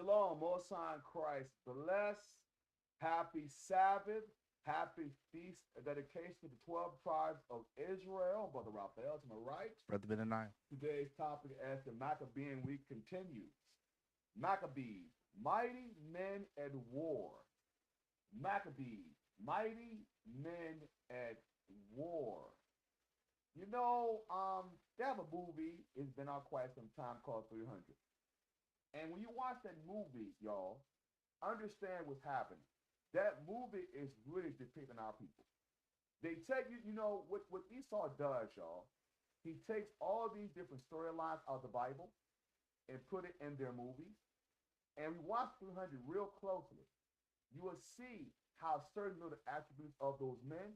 Shalom, Most High in Christ. Bless. Happy Sabbath. Happy feast of dedication to the 12 tribes of Israel. Brother Raphael, to my right. Brother Benaniah. Today's topic as the Maccabean week continues. Maccabees, mighty men at war. Maccabees, mighty men at war. You know, they have a movie. It's been out quite some time called 300. And when you watch that movie, y'all, understand what's happening. That movie is really depicting our people. They take you, what Esau does, y'all. He takes all these different storylines out of the Bible and put it in their movies. And we watch 300 real closely. You will see how certain little attributes of those men,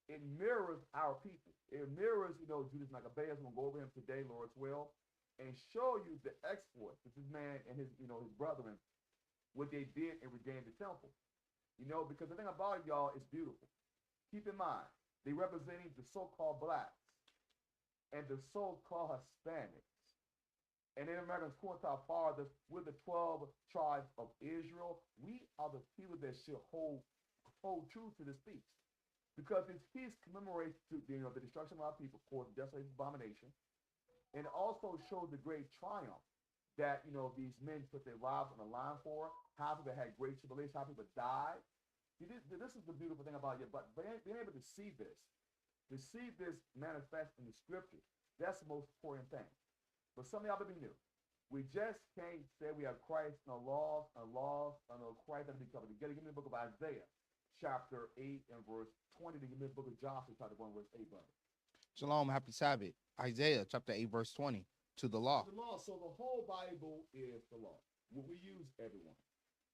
it mirrors our people. It mirrors, Judas Maccabees. I'm going to go over him today, Lord's will, and show you the exploits that this man and his brethren, what they did and regained the temple. Because the thing about it, y'all, is beautiful. Keep in mind, they representing the so-called blacks and the so-called Hispanics. And in Americans, according to our fathers, we're the 12 tribes of Israel. We are the people that should hold true to this feast. Because this feast commemorates the destruction of our people, caused desolation, abomination, and also shows the great triumph that these men put their lives on the line for. How people had great tribulation, how people died. See, this is the beautiful thing about it. But being able to see this manifest in the scriptures, that's the most important thing. But some of y'all may be new. We just can't say we have Christ and laws, and Christ that be covered. Give me the book of Isaiah, chapter 8 and verse 20. Then give me the book of Joshua, chapter 1, verse 8, brother. Shalom, happy Sabbath. Isaiah chapter 8, verse 20. To the law. The law. So the whole Bible is the law. What we use, everyone,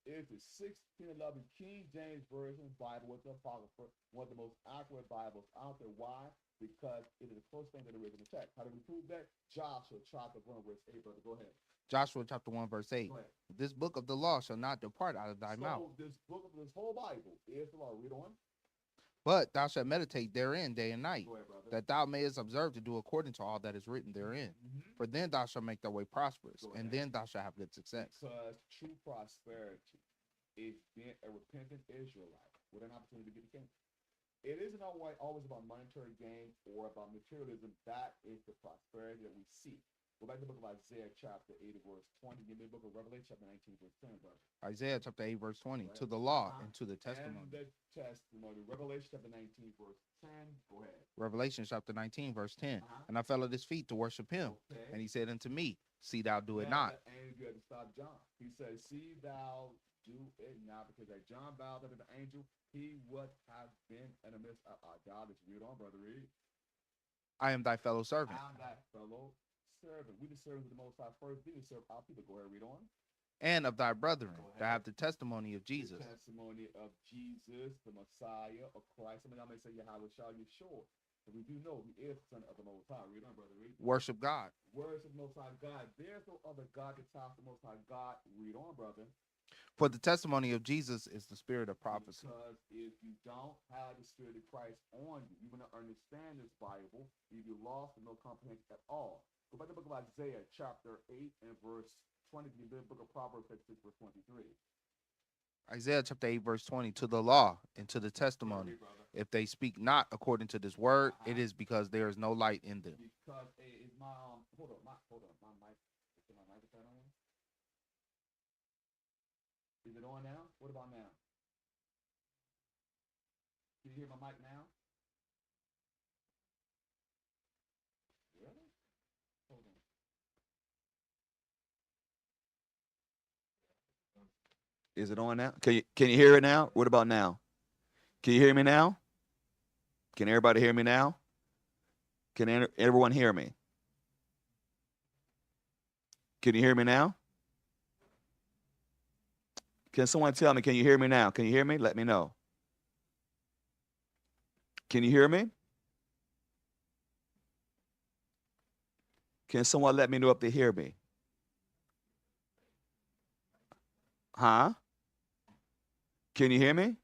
is the 1611 King James Version Bible with the Apocrypha, one of the most accurate Bibles out there. Why? Because it is the close thing to the original text. How do we prove that? Joshua chapter 1, verse 8, brother. Go ahead. Joshua chapter 1, verse 8. This book of the law shall not depart out of thy mouth. So this whole Bible is the law. Read on. But thou shalt meditate therein day and night, ahead, that thou mayest observe to do according to all that is written therein. Mm-hmm. For then thou shalt make thy way prosperous, and then thou shalt have good success. Because true prosperity is being a repentant Israelite with an opportunity to get the kingdom. It isn't always about monetary gain or about materialism. That is the prosperity that we seek. Go back to the book of Isaiah chapter 8 verse 20. Give me the book of Revelation chapter 19 verse 10, brother. Isaiah chapter 8 verse 20. Right. To the law and to the testimony. And the testimony. Revelation chapter 19 verse 10. Go ahead. Revelation chapter 19 verse 10. And I fell at his feet to worship him. Okay. And he said unto me, see thou do it not. And you had to stop John. He said, see thou do it not, because that John bowed unto the angel, he would have been in the midst of our God. Let's read on, brother. Read. I am thy fellow servant. I am thy fellow servant. We the servants of the Most High first. We serve our people. Go ahead, read on. And of thy brethren that have the testimony of Jesus. The testimony of Jesus, the Messiah of Christ. Some of y'all may say, Yahweh shall you sure. But we do know he is the son of the Most High. Read on, brother. Read. Worship God. Worship the Most High God. There's no other God that tops the Most High God. Read on, brother. For the testimony of Jesus is the spirit of prophecy. Because if you don't have the spirit of Christ on you, you're going to understand this Bible. You'll be lost and no comprehension at all. Go back to the book of Isaiah, chapter 8 and verse 20. The book of Proverbs, 6, verse 23. Isaiah chapter 8, verse 20. To the law and to the testimony. If they speak not according to this word, it is because there is no light in them. Because is my hold on, my mic. Is my microphone on? Is it on now? What about now? Can you hear my mic now? Really? Hold on. Is it on now? Can you hear it now? What about now? Can you hear me now? Can everybody hear me now? Can everyone hear me? Can you hear me now? Can someone tell me, can you hear me now? Can you hear me? Let me know. Can you hear me? Can someone let me know if they hear me? Huh? Can you hear me?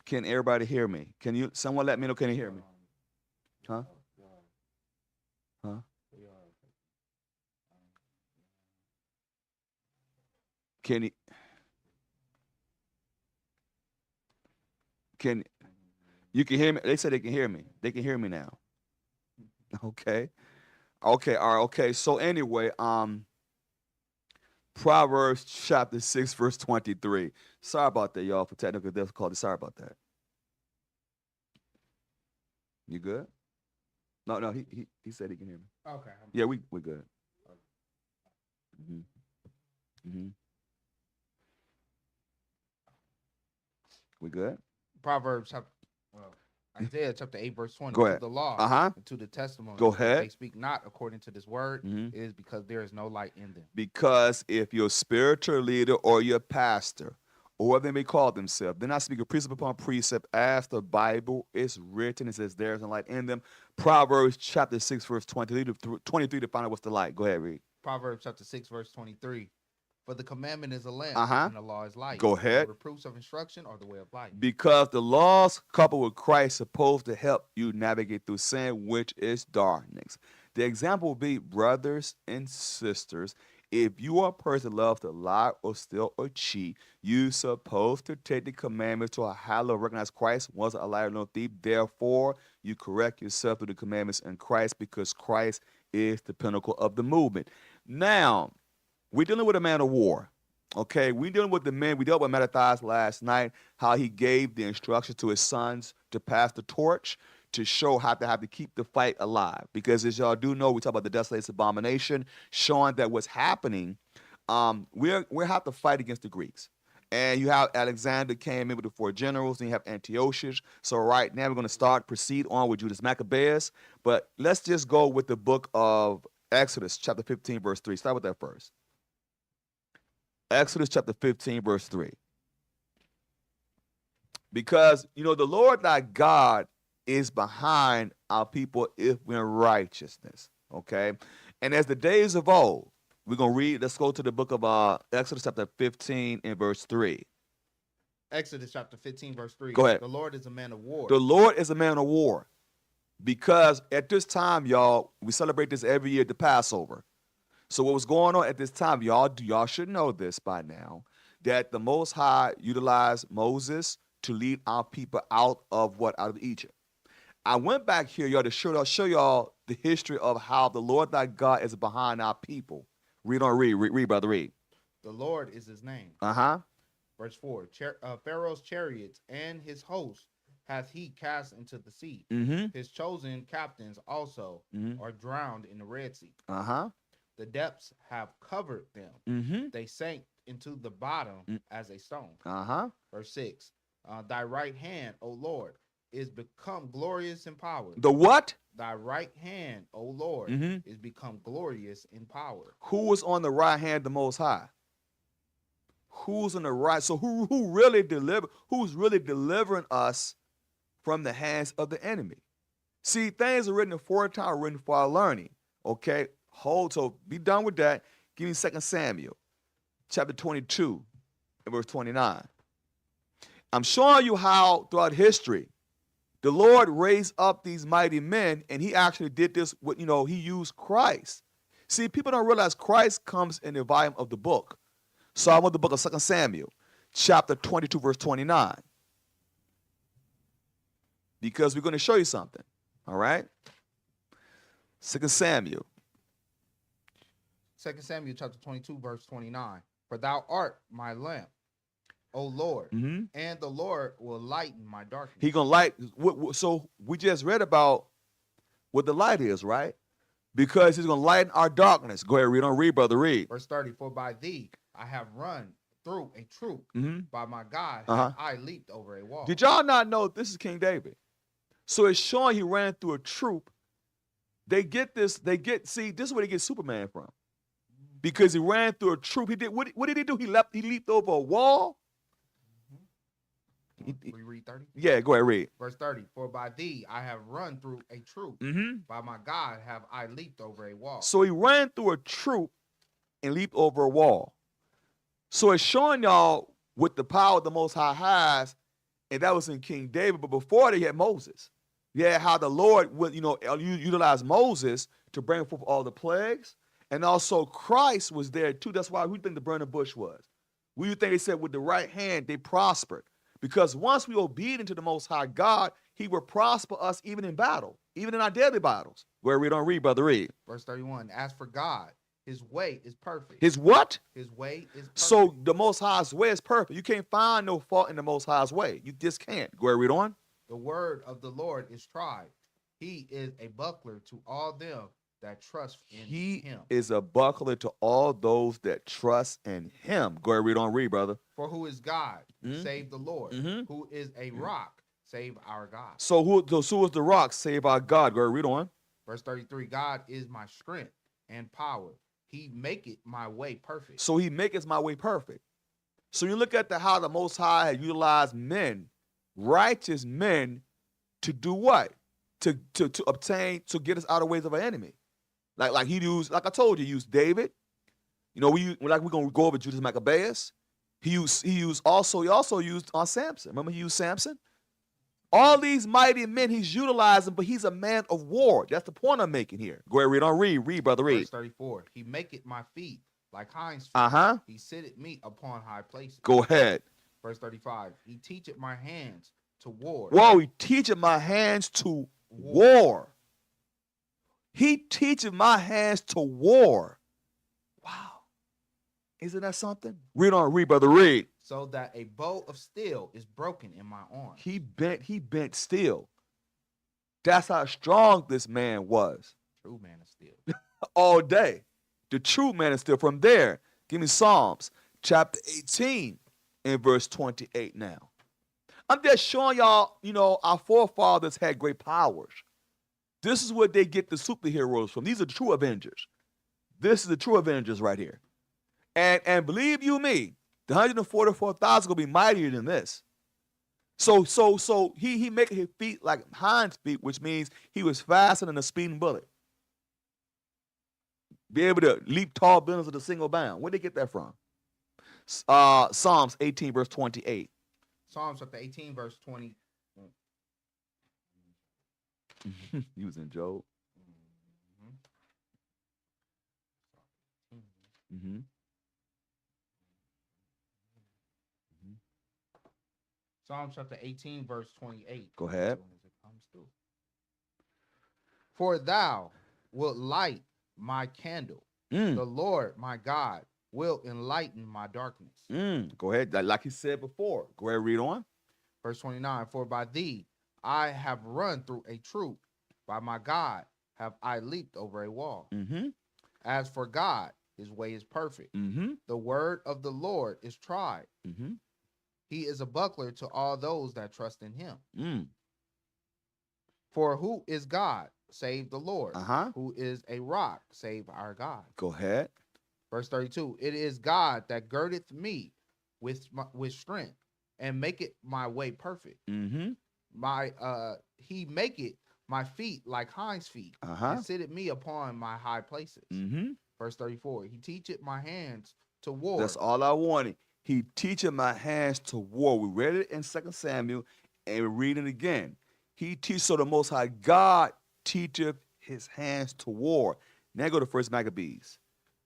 Can everybody hear me? Someone let me know, can you hear me? Huh? Huh? Can he? Can you can hear me? They said they can hear me. They can hear me now. Okay. Okay. All right. Okay. So anyway, Proverbs chapter 6, verse 23. Sorry about that, y'all, for technical difficulty. Sorry about that. You good? No, no. He said he can hear me. Okay. Yeah, we good. Mm-hmm. Mm-hmm. We good? Proverbs chapter, Isaiah chapter 8, verse 20. Go To ahead. the law, Uh-huh. and to the testimony. Go If ahead. they speak not according to this word, Mhm. it is because there is no light in them. Because if your spiritual leader or your pastor, or whatever they may call themselves, they're not speaking precept upon precept as the Bible is written. It says there is no light in them. Proverbs chapter 6, verse 23 to find out what's the light. Go ahead, read. Proverbs chapter 6, verse 23. For the commandment is a lamp, Uh-huh. and the law is light. Go ahead. The reproofs of instruction are the way of life. Because the laws coupled with Christ supposed to help you navigate through sin, which is darkness. The example would be, brothers and sisters, if you are a person that loves to lie or steal or cheat, you're supposed to take the commandments to a high level, recognize Christ was a liar, no thief. Therefore, you correct yourself through the commandments in Christ because Christ is the pinnacle of the movement. Now, we're dealing with a man of war. Okay, we're dealing with the men. We dealt with Maccabees last night, how he gave the instructions to his sons to pass the torch to show how to have to keep the fight alive. Because as y'all do know, we talk about the desolate abomination, showing that what's happening, we have to fight against the Greeks. And you have Alexander came in with the 4 generals, and you have Antiochus. So right now we're going to proceed on with Judas Maccabees. But let's just go with the book of Exodus, chapter 15, verse 3. Start with that first. Exodus chapter 15, verse 3. Because, the Lord thy God is behind our people if we're in righteousness. Okay? And as the days of old, we're going to read, let's go to the book of Exodus chapter 15 and verse 3. Exodus chapter 15, verse 3. Go ahead. The Lord is a man of war. The Lord is a man of war. Because at this time, y'all, we celebrate this every year, the Passover. So what was going on at this time, y'all should know this by now, that the Most High utilized Moses to lead our people out of Egypt. I went back here, y'all, to show y'all the history of how the Lord thy God is behind our people. Read, brother, read. The Lord is his name. Uh-huh. Verse 4. Pharaoh's chariots and his host hath he cast into the sea. Mm-hmm. His chosen captains also are drowned in the Red Sea. Uh-huh. The depths have covered them. Mm-hmm. They sank into the bottom as a stone. Uh-huh. Verse 6. Thy right hand, O Lord, is become glorious in power. The what? Thy right hand, O Lord, is become glorious in power. Who was on the right hand, the Most High? Who's on the right? So who's really delivering us from the hands of the enemy? See, things are written aforetime, written for our learning. Okay? So be done with that. Give me 2 Samuel, chapter 22, and verse 29. I'm showing you how throughout history, the Lord raised up these mighty men, and he actually did this with, he used Christ. See, people don't realize Christ comes in the volume of the book. So I want the book of 2 Samuel, chapter 22, verse 29. Because we're going to show you something. All right? 2 Samuel. 2 Samuel chapter 22, verse 29. For thou art my lamp, O Lord, and the Lord will lighten my darkness. He gonna light. So we just read about what the light is, right? Because he's gonna lighten our darkness. Go ahead, read, brother, read. Verse 30. For by thee I have run through a troop. By my God have I leaped over a wall. Did y'all not know this is King David? So it's showing he ran through a troop. See, this is where they get Superman from. Because he ran through a troop. He did what did he do? He leaped over a wall. We read 30? Yeah, go ahead, read. Verse 30. For by thee I have run through a troop. By my God have I leaped over a wall. So he ran through a troop and leaped over a wall. So it's showing y'all what the power the Most High has, and that was in King David. But before they had Moses. Yeah, how the Lord would, utilize Moses to bring forth all the plagues. And also Christ was there too. That's why we think the burning bush was. We think they said with the right hand they prospered. Because once we obedient to the Most High God, he will prosper us even in battle, even in our daily battles. Where we don't read, brother, read. Verse 31. As for God, his way is perfect. His what? His way is perfect. So the Most High's way is perfect. You can't find no fault in the Most High's way. You just can't. Go ahead, read on. The word of the Lord is tried. He is a buckler to all them that trust in him. He is a buckler to all those that trust in him. Go ahead, read on, read, brother. For who is God? Save the Lord. Who is a rock? Save our God. So who is the rock? Save our God. Go ahead, read on. Verse 33. God is my strength and power. He maketh my way perfect. So he maketh my way perfect. So you look at how the Most High had utilized men, righteous men, to do what? To obtain, to get us out of the ways of our enemy. Like he used, like I told you, he used David. You know, we're gonna go over Judas Maccabees. He also used on Samson. Remember he used Samson? All these mighty men he's utilizing, but he's a man of war. That's the point I'm making here. Go ahead, read on, read, brother, read. Verse 34. He maketh my feet like hinds feet. He sitteth me upon high places. Go ahead. Verse 35. He teacheth my hands to war. Whoa, he teacheth my hands to war. He teaches my hands to war. Wow. Isn't that something? Read on, read, brother, read. So that a bow of steel is broken in my arm. He bent steel. That's how strong this man was. True man of steel. All day. The true man is still. From there, give me Psalms chapter 18 and verse 28 now. I'm just showing y'all, our forefathers had great powers. This is where they get the superheroes from. These are the true Avengers. This is the true Avengers right here. And believe you me, the 144,000 gonna be mightier than this. So he making his feet like hinds feet, which means he was faster than a speeding bullet. Be able to leap tall buildings with a single bound. Where'd they get that from? Psalms 18 verse 28. Psalms chapter 18 verse 20. He was in Job. Psalms chapter 18 verse 28. Go ahead. For thou wilt light my candle. The Lord my God will enlighten my darkness. Go ahead. Like he said before. Go ahead, read on. Verse 29. For by thee I have run through a troop. By my God have I leaped over a wall. As for God, his way is perfect. The word of the Lord is tried. He is a buckler to all those that trust in him. For who is God? Save the Lord. Who is a rock? Save our God. Go ahead. Verse 32. It is God that girdeth me with strength and maketh my way perfect. He maketh my feet like hinds feet, and sitteth me upon my high places. Verse 34. He teacheth my hands to war. That's all I wanted. He teacheth my hands to war. We read it in 2 Samuel, and we read it again. He teaches, so the Most High God teacheth his hands to war. Now go to 1 Maccabees,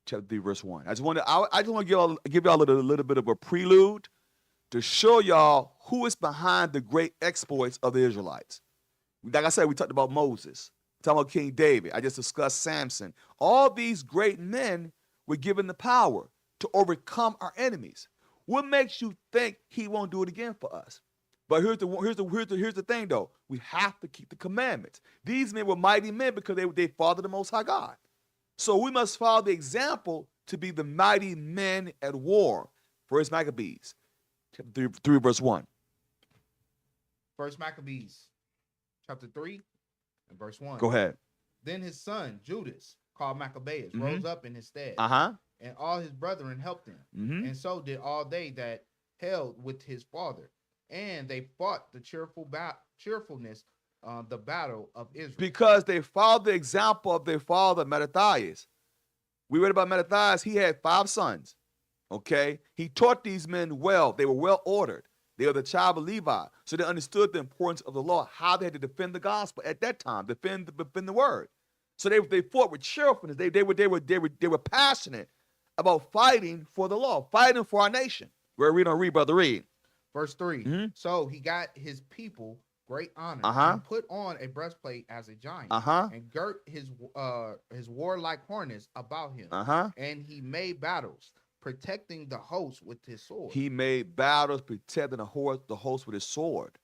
chapter 3, verse 1. I just want to give y'all a little bit of a prelude to show y'all who is behind the great exploits of the Israelites. Like I said, we talked about Moses, talking about King David. I just discussed Samson. All these great men were given the power to overcome our enemies. What makes you think he won't do it again for us? But here's the thing though. We have to keep the commandments. These men were mighty men because they followed the Most High God. So we must follow the example to be the mighty men at war. 1 Maccabees, chapter 3 verse 1. 1 Maccabees, chapter 3 and verse 1. Go ahead. Then his son, Judas, called Maccabeus, rose up in his stead. And all his brethren helped him. And so did all they that held with his father. And they fought the cheerfulness, the battle of Israel. Because they followed the example of their father, Mattathias. We read about Mattathias. He had 5 sons. Okay? He taught these men well. They were well ordered. They were the child of Levi. So they understood the importance of the law, how they had to defend the gospel at that time, defend the word. So they fought with cheerfulness. They were passionate about fighting for the law, fighting for our nation. Read on, read, brother, read. Verse 3. Mm-hmm. So he got his people great honor and put on a breastplate as a giant and girt his warlike harness about him. And he made battles, protecting the host with his sword. He made battles, protecting the host with his sword.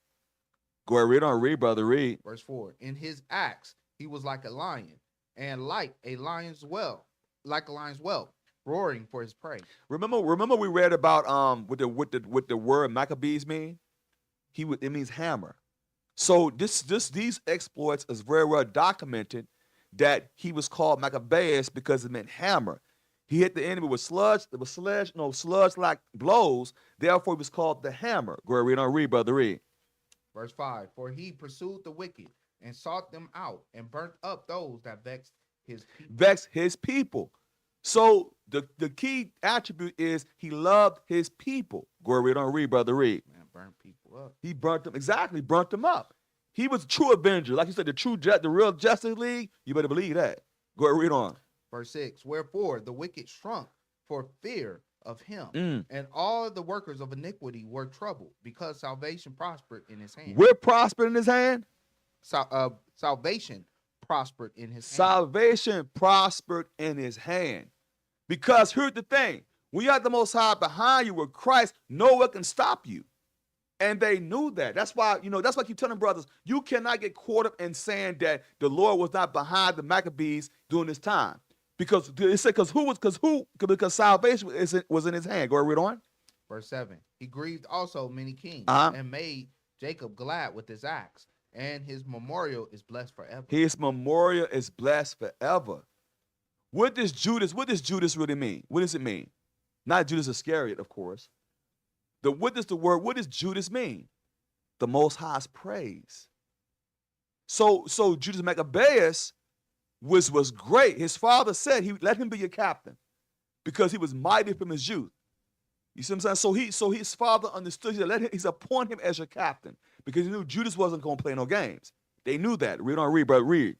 Go ahead, read on, read, brother, read. Verse 4. In his acts, he was like a lion, and like a lion's whelp, roaring for his prey. Remember we read about what the word Maccabees mean? It means hammer. So these exploits is very well documented that he was called Maccabees because it meant hammer. He hit the enemy with sludge like blows. Therefore, he was called the hammer. Go ahead, read on, read, brother, read. Verse 5. For he pursued the wicked and sought them out and burnt up those that vexed his people. So the key attribute is he loved his people. Go ahead, read on, read, brother, read. Man, burn people up. He burnt them up. He was a true avenger. Like you said, the real Justice League, you better believe that. Go ahead, read on. Verse 6. Wherefore the wicked shrunk for fear of him, and all the workers of iniquity were troubled, because salvation prospered in his hand. What prospered in his hand? Salvation prospered in his hand. Salvation prospered in his hand. Because here's the thing. When you have the Most High behind you with Christ, no one can stop you. And they knew that. That's why I keep telling brothers, you cannot get caught up in saying that the Lord was not behind the Maccabees during this time. Because it said, because salvation was in his hand. Go ahead, read on. Verse 7. He grieved also many kings and made Jacob glad with his acts, and his memorial is blessed forever. His memorial is blessed forever. What does Judas really mean? What does it mean? Not Judas Iscariot, of course. What does Judas mean? The Most High's praise. So Judas Maccabeus was great. His father said he let him be your captain because he was mighty from his youth. You see what I'm saying? So his father understood. He's appointed him as your captain because he knew Judas wasn't going to play no games. They knew that. Read on, read, brother, read.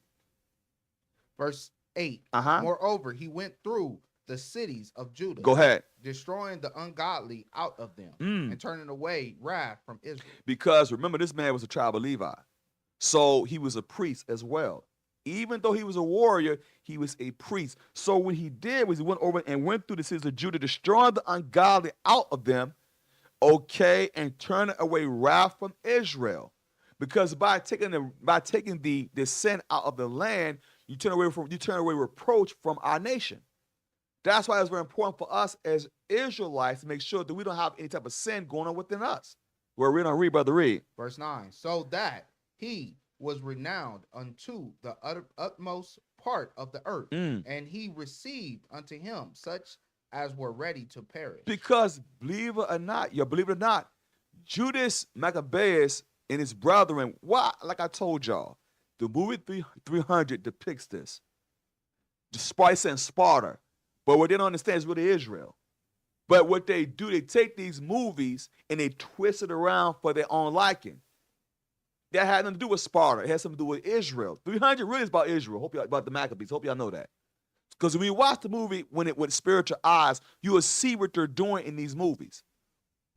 Verse 8. Moreover, he went through the cities of Judah. Go ahead. Destroying the ungodly out of them and turning away wrath from Israel. Because remember, this man was a tribe of Levi. So he was a priest as well. Even though he was a warrior, he was a priest. So what he did was he went over and went through the cities of Judah, destroying the ungodly out of them, and turning away wrath from Israel. Because by taking the sin out of the land, you turn away reproach from our nation. That's why it's very important for us as Israelites to make sure that we don't have any type of sin going on within us. We're reading on, read, brother, read. Verse 9. So that he was renowned unto the utmost part of the earth, and he received unto him such as were ready to perish. Because believe it or not, Judas Maccabeus and his brethren, like I told y'all, the movie 300 depicts this. The Spice and Sparta. But what they don't understand is really Israel. But what they do, they take these movies and they twist it around for their own liking. That had nothing to do with Sparta. It has something to do with Israel. 300 really is about Israel. About the Maccabees. Hope y'all know that. Because when you watch the movie with spiritual eyes, you will see what they're doing in these movies.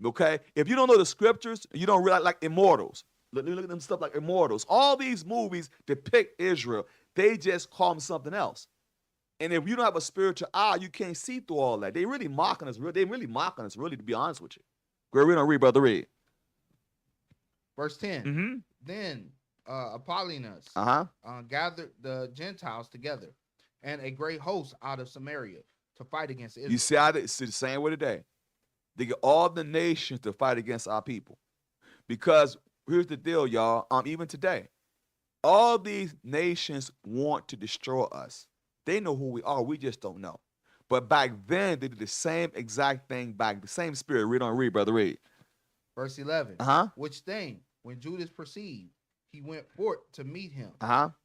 Okay? If you don't know the scriptures, you don't realize, like Immortals. Look at them stuff like Immortals. All these movies depict Israel. They just call them something else. And if you don't have a spiritual eye, you can't see through all that. They really mocking us. They really mocking us, really, to be honest with you. Go ahead, read, brother, read. Verse 10. Then Apollonius gathered the Gentiles together and a great host out of Samaria to fight against Israel. You see how it's the same way today. They get all the nations to fight against our people. Because here's the deal, y'all. Even today, all these nations want to destroy us. They know who we are. We just don't know. But back then, they did the same exact thing back. The same spirit. Read, brother, read. Verse 11. Which thing, when Judas perceived, he went forth to meet him.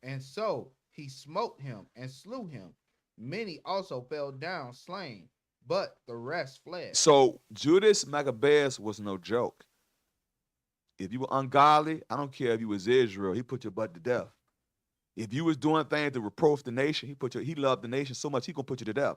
And so he smote him and slew him. Many also fell down slain, but the rest fled. So Judas Maccabeus was no joke. If you were ungodly, I don't care if you was Israel, he put your butt to death. If you was doing things to reproach the nation, he loved the nation so much he gonna put you to death.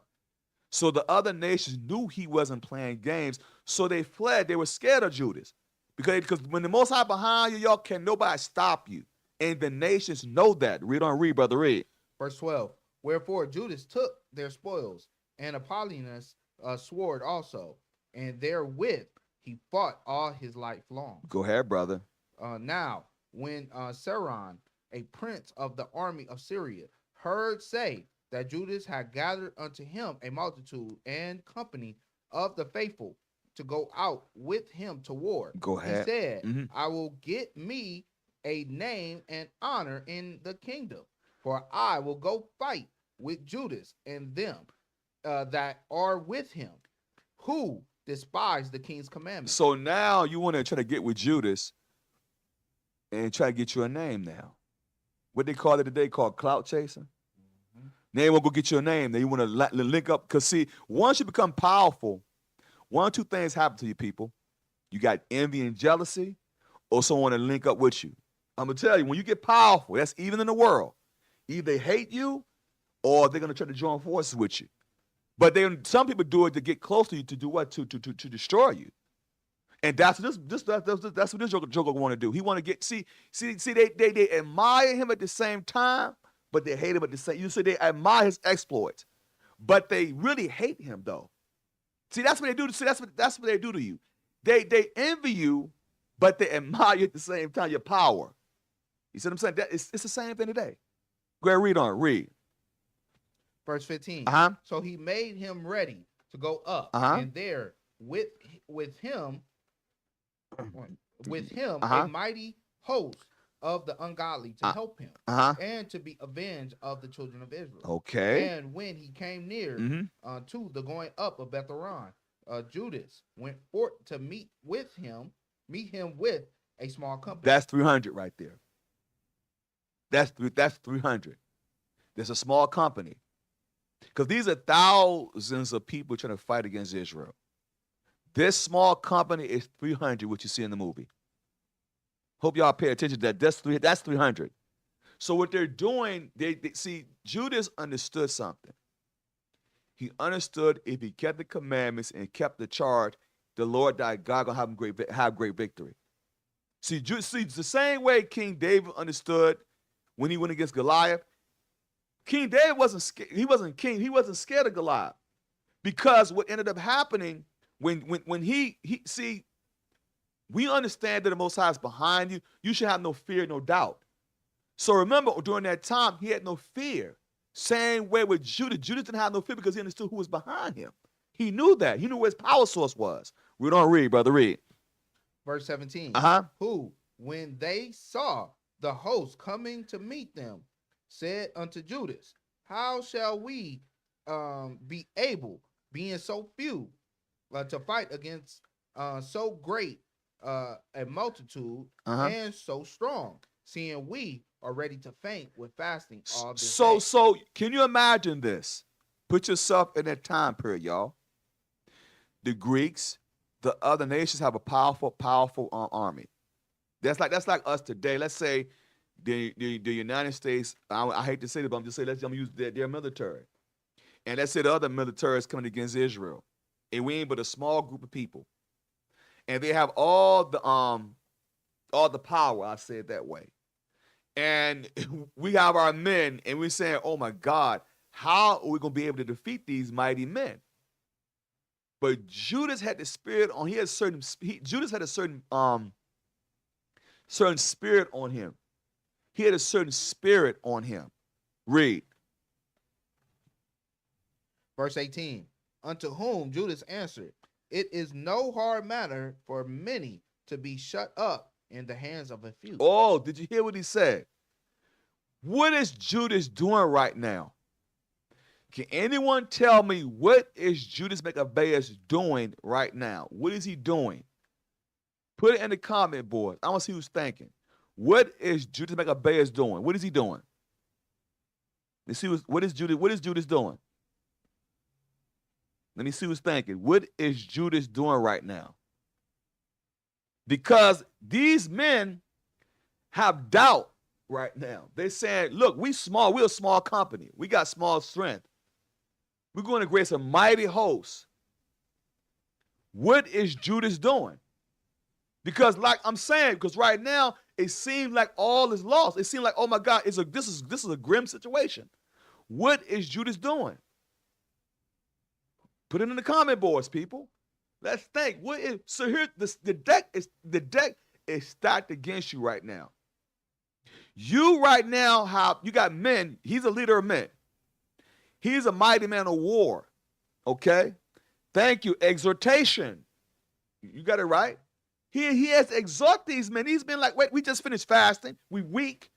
So the other nations knew he wasn't playing games, so they fled. They were scared of Judas because when the Most High behind you, y'all, can nobody stop you. And the nations know that. Read on, read, brother, read. Verse 12. Wherefore Judas took their spoils, and Apollonius sword also, and therewith he fought all his life long. Go ahead, brother. Now, when Saron, a prince of the army of Syria, heard say that Judas had gathered unto him a multitude and company of the faithful to go out with him to war, Go ahead. he said, I will get me a name and honor in the kingdom, for I will go fight with Judas and them that are with him, who despise the king's commandments. So now you want to try to get with Judas and try to get you a name now. What they call it today, called clout chasing. Now you want to go get your name. Now you want to link up. Because see, once you become powerful, one or two things happen to you, people. You got envy and jealousy, or someone to link up with you. I'm going to tell you, when you get powerful, that's even in the world. Either they hate you, or they're going to try to join forces with you. But some people do it to get close to you, to do what? To destroy you. And that's what this Joker want to do. He want to get, see, they admire him at the same time, but they hate him at the same. You say they admire his exploits, but they really hate him though. See, that's what they do. See, that's what they do to you. They envy you, but they admire you at the same time. Your power. You see what I'm saying? It's the same thing today. Go ahead, read on. Read. Verse 15. So he made him ready to go up, and there with him a mighty host of the ungodly to help him and to be avenged of the children of Israel. Okay. And when he came near to the going up of Betharon, Judas went forth to meet him with a small company. That's 300 right there. That's 300. There's a small company. Because these are thousands of people trying to fight against Israel. This small company is 300, what you see in the movie. Hope y'all pay attention to that. That's 300. So what they're doing, they see, Judas understood something. He understood if he kept the commandments and kept the charge, the Lord thy God gonna have great victory. See, the same way King David understood when he went against Goliath. King David wasn't scared. He wasn't king. He wasn't scared of Goliath, because what ended up happening when he see, we understand that the Most High is behind you. You should have no fear, no doubt. So remember, during that time, he had no fear. Same way with Judas. Judas didn't have no fear because he understood who was behind him. He knew that. He knew where his power source was. We don't read, brother. Read. Verse 17. Who, when they saw the host coming to meet them, said unto Judas, how shall we be able, being so few, to fight against so great a multitude and so strong, seeing we are ready to faint with fasting all this day? So can you imagine this? Put yourself in that time period, y'all. The Greeks, the other nations have a powerful army. That's like us today. Let's say the United States, I hate to say it, but I'm just saying, I'm gonna use their military. And let's say the other military is coming against Israel. And we ain't but a small group of people. And they have all the power, I say it that way. And we have our men, and we're saying, oh my God, how are we gonna be able to defeat these mighty men? But Judas had the spirit on. Judas had a certain spirit on him. He had a certain spirit on him. Read. Verse 18. Unto whom Judas answered, it is no hard matter for many to be shut up in the hands of a few. Oh, did you hear what he said? What is Judas doing right now? Can anyone tell me what is Judas Maccabees doing right now? What is he doing? Put it in the comment board. I want to see who's thinking. What is Judas Maccabees doing? What is he doing? Let's see what is Judas doing? Let me see who's thinking. What is Judas doing right now? Because these men have doubt right now. They're saying, look, we're a small company. We got small strength. We're going to grace a mighty host. What is Judas doing? Because like I'm saying, because right now it seems like all is lost. It seems like, oh my God, this is a grim situation. What is Judas doing? Put it in the comment boards, people. Let's think. So here the deck is stacked against you right now. You right now you got men. He's a leader of men. He's a mighty man of war. Okay? Thank you. Exhortation. You got it right. He has to exhort these men. He's been like, wait, we just finished fasting. We weak.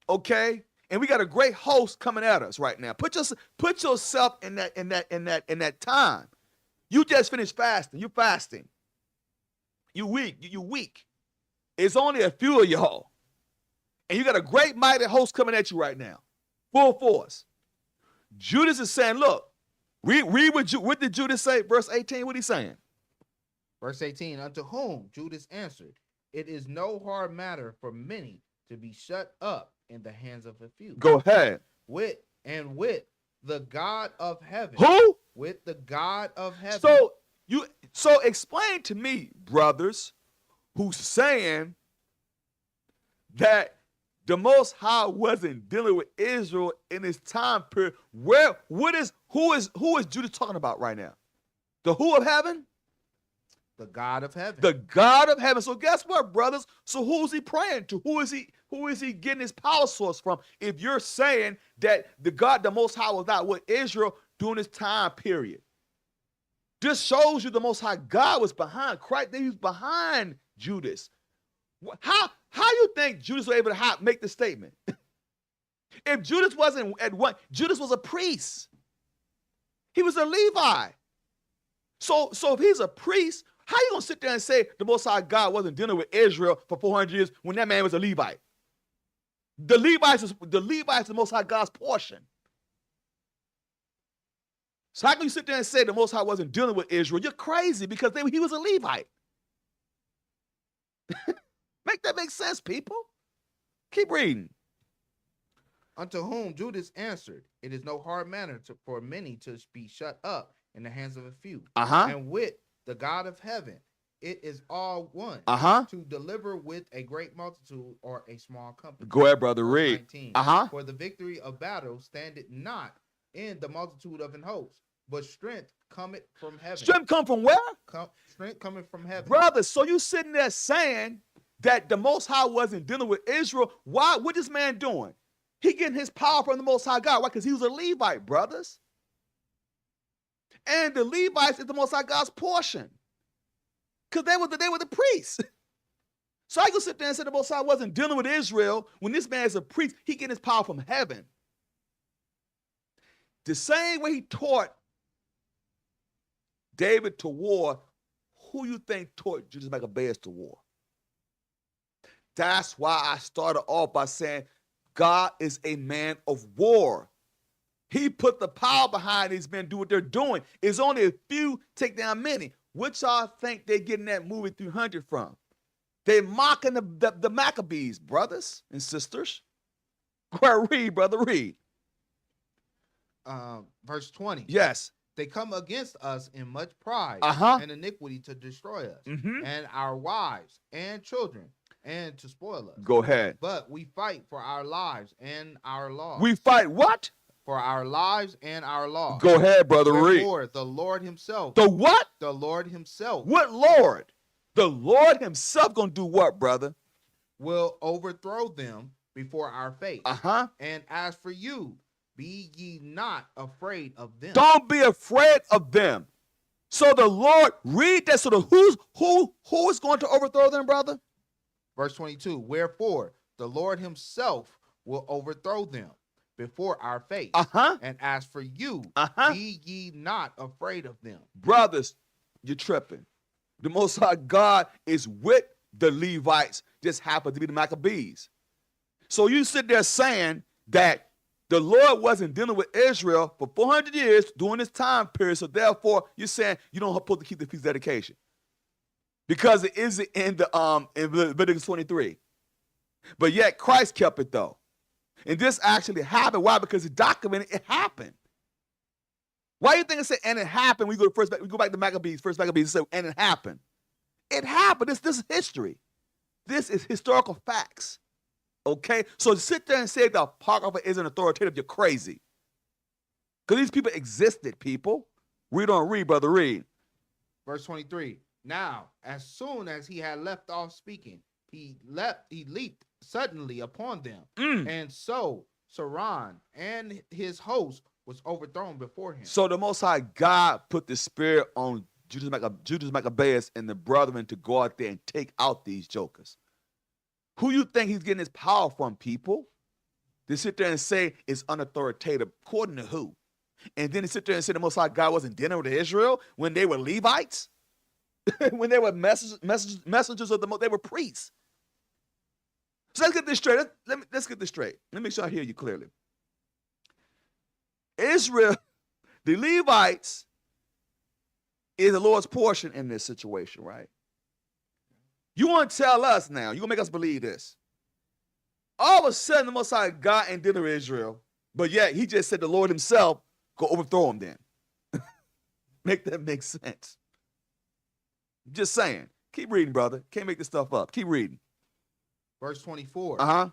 Okay? And we got a great host coming at us right now. Put yourself in that time. You just finished fasting. You're fasting. You weak. You weak. It's only a few of y'all. And you got a great mighty host coming at you right now. Full force. Judas is saying, look, read what did Judas say? Verse 18, what he saying? Verse 18, unto whom Judas answered, it is no hard matter for many to be shut up in the hands of a few. Go ahead. With the God of heaven. Who? With the God of heaven. So explain to me, brothers, who's saying that the Most High wasn't dealing with Israel in his time period. Who is Judas talking about right now? The who of heaven? The God of heaven. The God of heaven. So guess what, brothers? So who's he praying to? Who is he getting his power source from? If you're saying that the Most High was not with Israel during this time period. This shows you the Most High God was behind Christ. He was behind Judas. How you think Judas was able to make the statement? If Judas wasn't at one, Judas was a priest. He was a Levi. So if he's a priest, how you gonna sit there and say the Most High God wasn't dealing with Israel for 400 years when that man was a Levite? The Levites is the Most High God's portion. So how can you sit there and say the Most High wasn't dealing with Israel? You're crazy because he was a Levite. Make that make sense, people. Keep reading. Unto whom Judas answered, it is no hard matter for many to be shut up in the hands of a few. And with the God of heaven, it is all one to deliver with a great multitude or a small company. Go ahead, brother. Read. 19, for the victory of battle standeth not in the multitude of an host, but strength cometh from heaven. Strength come from where? Strength coming from heaven. Brother, so you sitting there saying that the Most High wasn't dealing with Israel. Why? What this man doing? He getting his power from the Most High God. Why? Because he was a Levite, brothers. And the Levites is the Most High God's portion. Because they were the priests. So I can sit there and say the Most High wasn't dealing with Israel. When this man is a priest, he getting his power from heaven. The same way he taught David to war, who you think taught Judas Maccabees to war? That's why I started off by saying God is a man of war. He put the power behind these men do what they're doing. It's only a few take down many. What y'all think they're getting that movie 300 from? They're mocking the Maccabees, brothers and sisters. Go read, brother, read. Verse 20. Yes. They come against us in much pride and iniquity to destroy us and our wives and children and to spoil us. Go ahead. But we fight for our lives and our laws. We fight what? For our lives and our laws. Go ahead, brother. Wherefore, read. the Lord himself. The what? The Lord himself. What Lord? The Lord himself gonna do what, brother? Will overthrow them before our face. And as for you, be ye not afraid of them. Don't be afraid of them. So the Lord, read that. So who is going to overthrow them, brother? Verse 22. Wherefore the Lord himself will overthrow them before our face. And as for you, be ye not afraid of them. Brothers, you're tripping. The Most High God is with the Levites, just happen to be the Maccabees. So you sit there saying that the Lord wasn't dealing with Israel for 400 years during this time period, so therefore you're saying you don't supposed to keep the feast dedication because it is in Leviticus 23. But yet Christ kept it though, and this actually happened. Why? Because it documented it happened. Why do you think it said, and it happened? We go back to Maccabees, first Maccabees, and and it happened. It happened. This is history. This is historical facts. Okay? So to sit there and say the Apocrypha isn't authoritative, you're crazy. Because these people existed, people. Read on, read, brother, read. Verse 23. Now, as soon as he had left off speaking, he leaped suddenly upon them. And so Saran and his host was overthrown before him. So the Most High God put the spirit on Judas Maccabeus and the brethren to go out there and take out these jokers. Who you think he's getting his power from, people? To sit there and say it's unauthoritative, according to who? And then to sit there and say the Most High God wasn't dealing with Israel when they were Levites? When they were messengers of the Most, they were priests. So let's get this straight. Let's get this straight. Let me make sure I hear you clearly. Israel, the Levites, is the Lord's portion in this situation, right? You want to tell us now, you're going to make us believe this. All of a sudden, the Most High God ain't dealing with Israel, but yet he just said the Lord himself go overthrow him then. Make that make sense. Just saying. Keep reading, brother. Can't make this stuff up. Keep reading. Verse 24.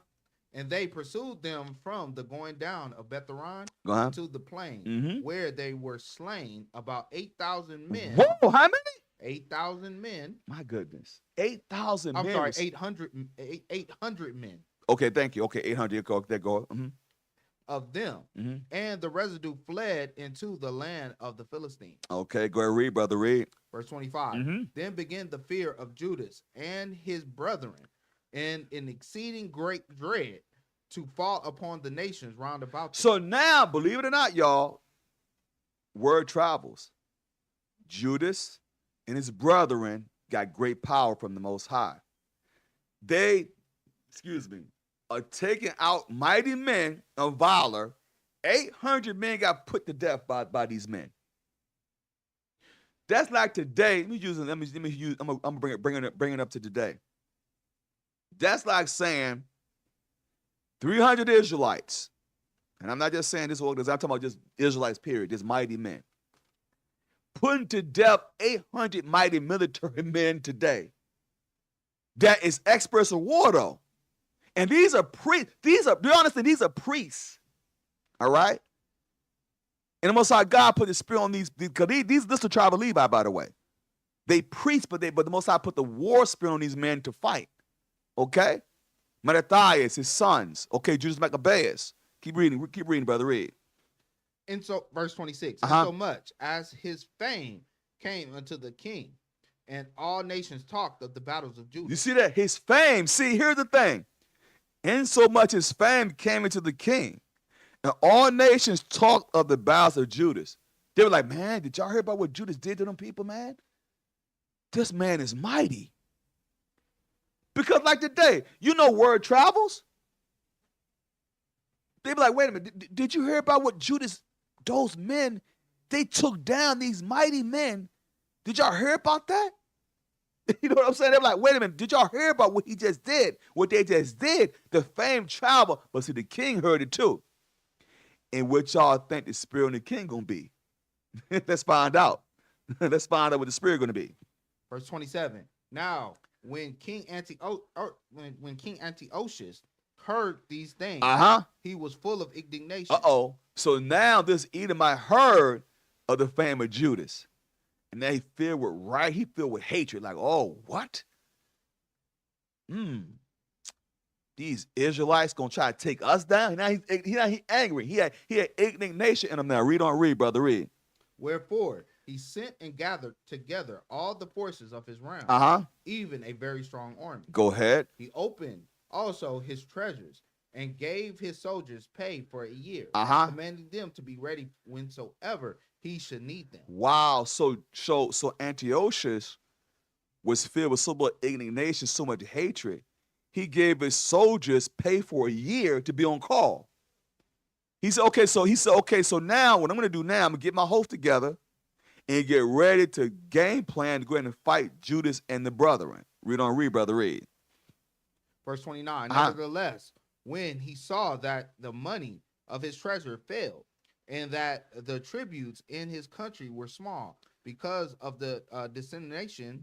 And they pursued them from the going down of Betharon to the plain, where they were slain about 8,000 men. Whoa, how many? 8,000 men. My goodness. 8,000 men. I'm sorry, 800 men. Okay, thank you. Okay, 800. Go. Of them. And the residue fled into the land of the Philistines. Okay, go ahead, read, brother, read. Verse 25. Then began the fear of Judas and his brethren, and an exceeding great dread to fall upon the nations round about them. So now, believe it or not, y'all, word travels. Judas and his brethren got great power from the Most High. They, are taking out mighty men of valor. 800 men got put to death by these men. That's like today. I'm gonna bring it up to today. That's like saying 300 Israelites, and I'm not just saying this organization, I'm talking about just Israelites, period, just mighty men, putting to death 800 mighty military men today. That is experts of war, though. And these are priests. These are priests. All right? And the Most High God put the spirit on these, because this is the tribe of Levi, by the way. They preach, but the Most High put the war spirit on these men to fight. Okay? Mattathias, his sons. Okay, Judas Maccabeus. Keep reading, brother, read. And so, verse 26, and so much as his fame came unto the king, and all nations talked of the battles of Judah. You see that? His fame. See, here's the thing. In so much his fame came into the king, and all nations talked of the battles of Judas. They were like, man, did y'all hear about what Judas did to them people, man? This man is mighty. Because like today, word travels. They be like, wait a minute, did you hear about what Judas, those men, they took down these mighty men? Did y'all hear about that? You know what I'm saying? They're like, wait a minute, did y'all hear about what he just did? What they just did? The fame traveled, but see, the king heard it too. And what y'all think the spirit of the king gonna be? Let's find out. Let's find out what the spirit gonna be. Verse 27. Now, when King Antiochus heard these things, he was full of indignation. So now this Edomite heard of the fame of Judas. And now he filled with hatred. Like, oh, what? These Israelites gonna try to take us down? Now he angry. He had indignation in him now. Read, brother, read. Wherefore he sent and gathered together all the forces of his realm, even a very strong army. Go ahead. He opened also his treasures and gave his soldiers pay for a year, commanding them to be ready whensoever he should need them. Wow. So Antiochus was filled with so much indignation, so much hatred. He gave his soldiers pay for a year to be on call. He said, okay, so now what I'm going to do now, I'm going to get my host together and get ready to game plan to go ahead and fight Judas and the brethren. Read, brother, read. Verse 29, nevertheless, when he saw that the money of his treasure failed, and that the tributes in his country were small because of the dissension,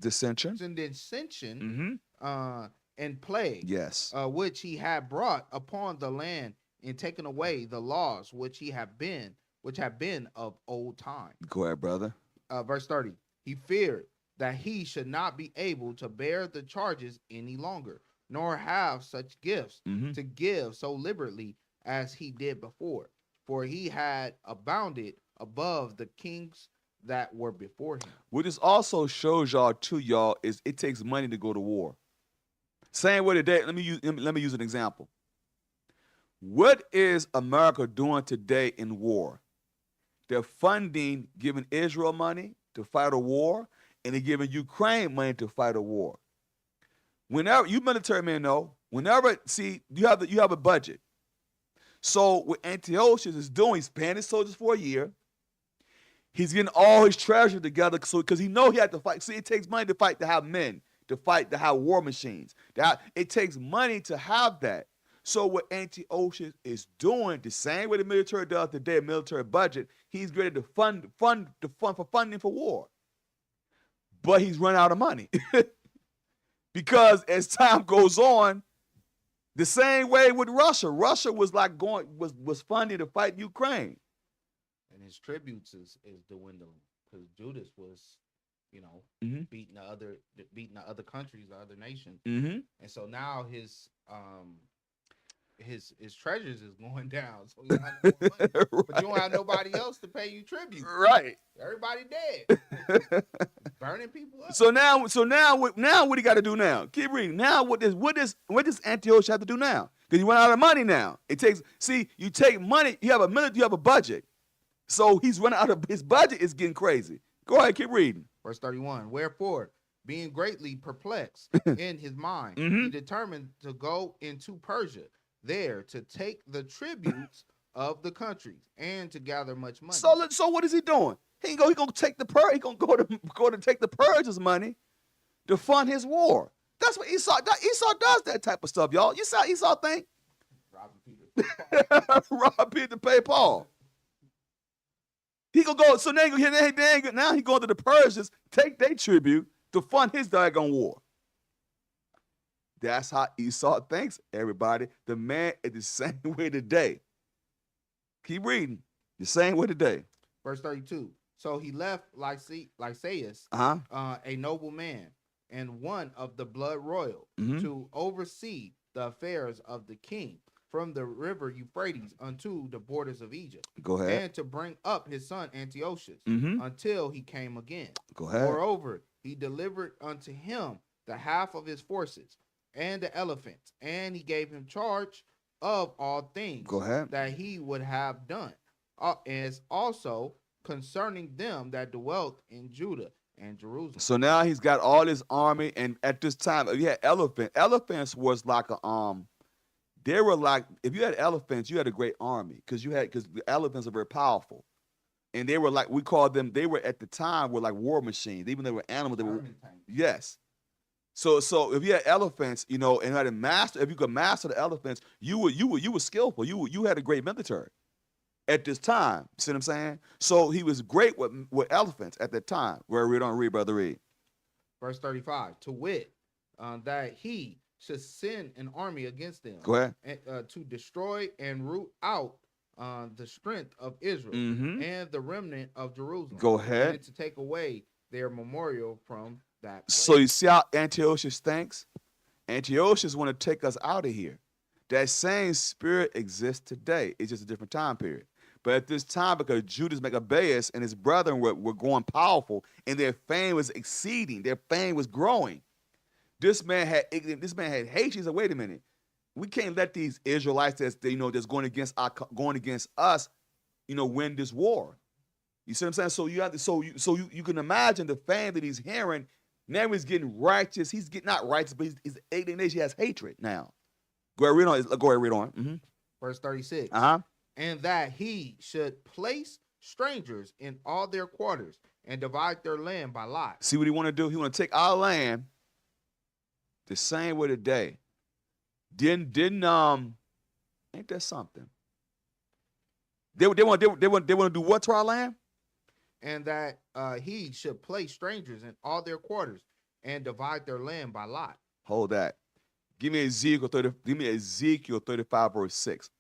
and plague, Yes. which he had brought upon the land, and taken away the laws which have been of old time. Go ahead, brother. Verse 30. He feared that he should not be able to bear the charges any longer, nor have such gifts to give so liberally as he did before, for he had abounded above the kings that were before him. What this also shows y'all too, y'all, is it takes money to go to war. Same way today. Let me use an example. What is America doing today in war? They're funding, giving Israel money to fight a war, and they're giving Ukraine money to fight a war. Whenever you military men know, you have a budget. So what Antiochus is doing, he's paying his soldiers for a year. He's getting all his treasure together because he know he had to fight. See, it takes money to fight, to have men, to fight, to have war machines. It takes money to have that. So what Antiochus is doing, the same way the military does today, a military budget, he's ready to fund funding for war. But he's run out of money. Because as time goes on, the same way with Russia. Russia was was funding to fight Ukraine. And his tributes is dwindling because Judas was, beating the other countries, the other nations. And so now his treasures is going down. So you have no money. Right. But you don't have nobody else to pay you tribute. Right. Everybody dead. Burning people up. So now what he got to do now? Keep reading. Now what does Antiochus have to do now? Because you run out of money now. You take money, you have a budget. So he's running out of his budget is getting crazy. Go ahead, keep reading. Verse 31. Wherefore, being greatly perplexed in his mind, he determined to go into Persia, there to take the tributes of the countries and to gather much money. So what is he doing? He gonna take the purge. He gonna go to take the purge's money to fund his war. That's what Esau does. Esau does that type of stuff, y'all. You saw Esau think? Rob Peter to pay Paul. He gonna go. So now he going to the Persians, take their tribute to fund his daggone war. That's how Esau thinks, everybody. The man is the same way today. Keep reading. The same way today. Verse 32. So he left Lysias, a noble man, and one of the blood royal, to oversee the affairs of the king from the river Euphrates unto the borders of Egypt. Go ahead. And to bring up his son Antiochus until he came again. Go ahead. Moreover, he delivered unto him the half of his forces and the elephants, and he gave him charge of all things that he would have done, as also concerning them that dwelt in Judah and Jerusalem. So now he's got all his army, and at this time, if you had elephants was like they were like, if you had elephants, you had a great army because the elephants are very powerful, and they were like, we called them. They were at the time were like war machines. Even though they were animals, they were yes. So if you had elephants, and had if you could master the elephants, you were skillful. You had a great military at this time. See what I'm saying? So he was great with elephants at that time. Where we don't read, brother, read. Verse 35. To wit, that he should send an army against them. Go ahead. To destroy and root out the strength of Israel and the remnant of Jerusalem. Go ahead. And to take away their memorial from that place. So you see how Antiochus thinks? Antiochus want to take us out of here. That same spirit exists today. It's just a different time period. But at this time, because Judas Maccabees and his brethren were growing powerful, and their fame was exceeding, their fame was growing. This man had hate. He said, "Wait a minute, we can't let these Israelites that's going against us, win this war." You see what I'm saying? So you have to, you can imagine the fame that he's hearing. Now he's getting righteous. He's getting not righteous, but he's alienation. He has hatred now. Go ahead, read on. Verse 36. And that he should place strangers in all their quarters and divide their land by lot. See what he want to do? He want to take our land the same way today. Ain't that something? They want to do what to our land? And that he should place strangers in all their quarters and divide their land by lot. Hold that. Give me Ezekiel 30. Give me Ezekiel 35 verse 6.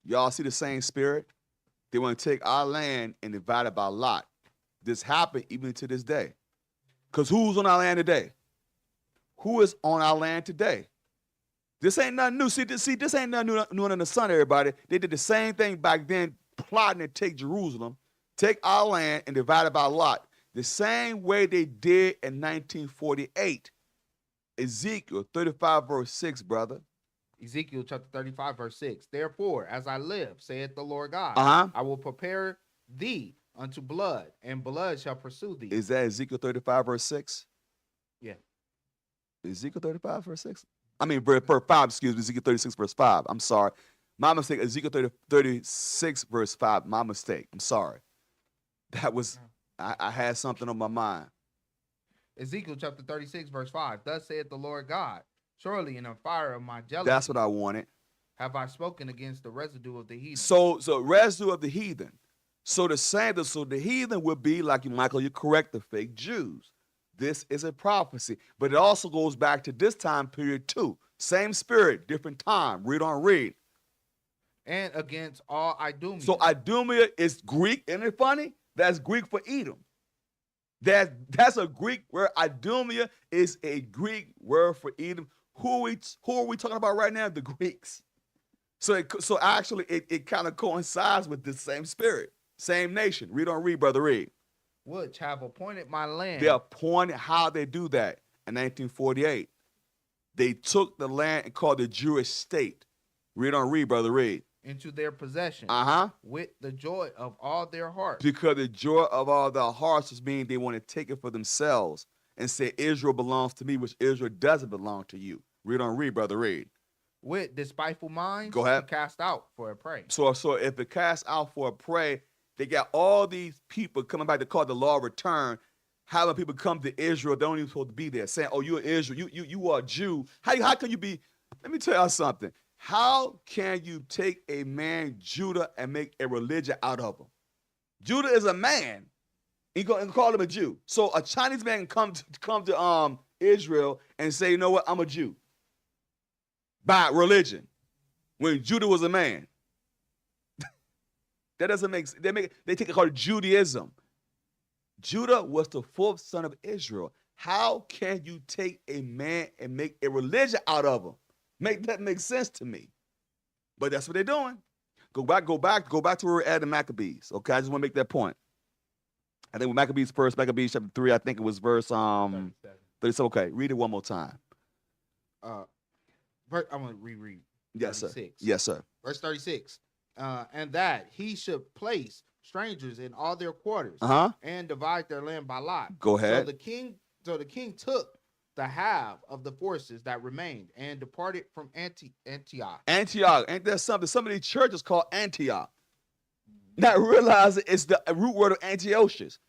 Y'all see the same spirit? They want to take our land and divide it by lot. This happened even to this day. Because who's on our land today? Who is on our land today? This ain't nothing new. See, this ain't nothing new under the sun, everybody. They did the same thing back then, plotting to take Jerusalem, take our land, and divide it by lot. The same way they did in 1948. Ezekiel 35 verse 6, brother. Ezekiel chapter 35 verse 6. Therefore, as I live, saith the Lord God, I will prepare thee unto blood, and blood shall pursue thee. Is that Ezekiel 35 verse 6? Yeah. Ezekiel 35 verse 6? I mean, verse 5, excuse me, Ezekiel 36 verse 5. I'm sorry. My mistake, Ezekiel 36 verse 5. My mistake. I'm sorry. That was, I had something on my mind. Ezekiel chapter 36 verse 5. Thus saith the Lord God, surely in the fire of my jealousy. That's what I wanted. Have I spoken against the residue of the heathen. So residue of the heathen. So the heathen would be, like you, Michael, you're correct, the fake Jews. This is a prophecy. But it also goes back to this time period too. Same spirit, different time. Read on read. And against all Idumea. So Idumea is Greek. Isn't it funny? That's Greek for Edom. That's a Greek word. Idumea is a Greek word for Edom. Who are we talking about right now? The Greeks. So actually it kind of coincides with the same spirit, same nation. Read on read, brother, read. Which have appointed my land. They appointed. How they do that? In 1948, they took the land and called the Jewish state. Read on read, brother, read. Into their possession. With the joy of all their hearts. Because the joy of all their hearts was meaning they want to take it for themselves and say Israel belongs to me, which Israel doesn't belong to you. Read on read, brother, read. With despiteful minds. Go ahead. Cast out for a prey. So if it cast out for a prey, they got all these people coming back to call the law of return, having people come to Israel. They don't even supposed to be there, saying, "Oh, you're Israel. You are a Jew. How can you be?" Let me tell y'all something. How can you take a man, Judah, and make a religion out of him? Judah is a man. You call him a Jew. So a Chinese man can come to Israel and say, "You know what? I'm a Jew." By religion, when Judah was a man. That doesn't make sense. They take it called Judaism. Judah was the fourth son of Israel. How can you take a man and make a religion out of him? Make that make sense to me. But that's what they're doing. Go back to where we're at in Maccabees. Okay, I just want to make that point. I think with Maccabees first, Maccabees chapter 3, I think it was verse 37. Okay, read it one more time. I'm going to reread. Yes, 36. sir. Yes, sir. Verse 36. And that he should place strangers in all their quarters and divide their land by lot. Go ahead. So the king took the half of the forces that remained and departed from Antioch. Antioch. Ain't there something? Some of these churches called Antioch. Not realizing it's the root word of Antiochus.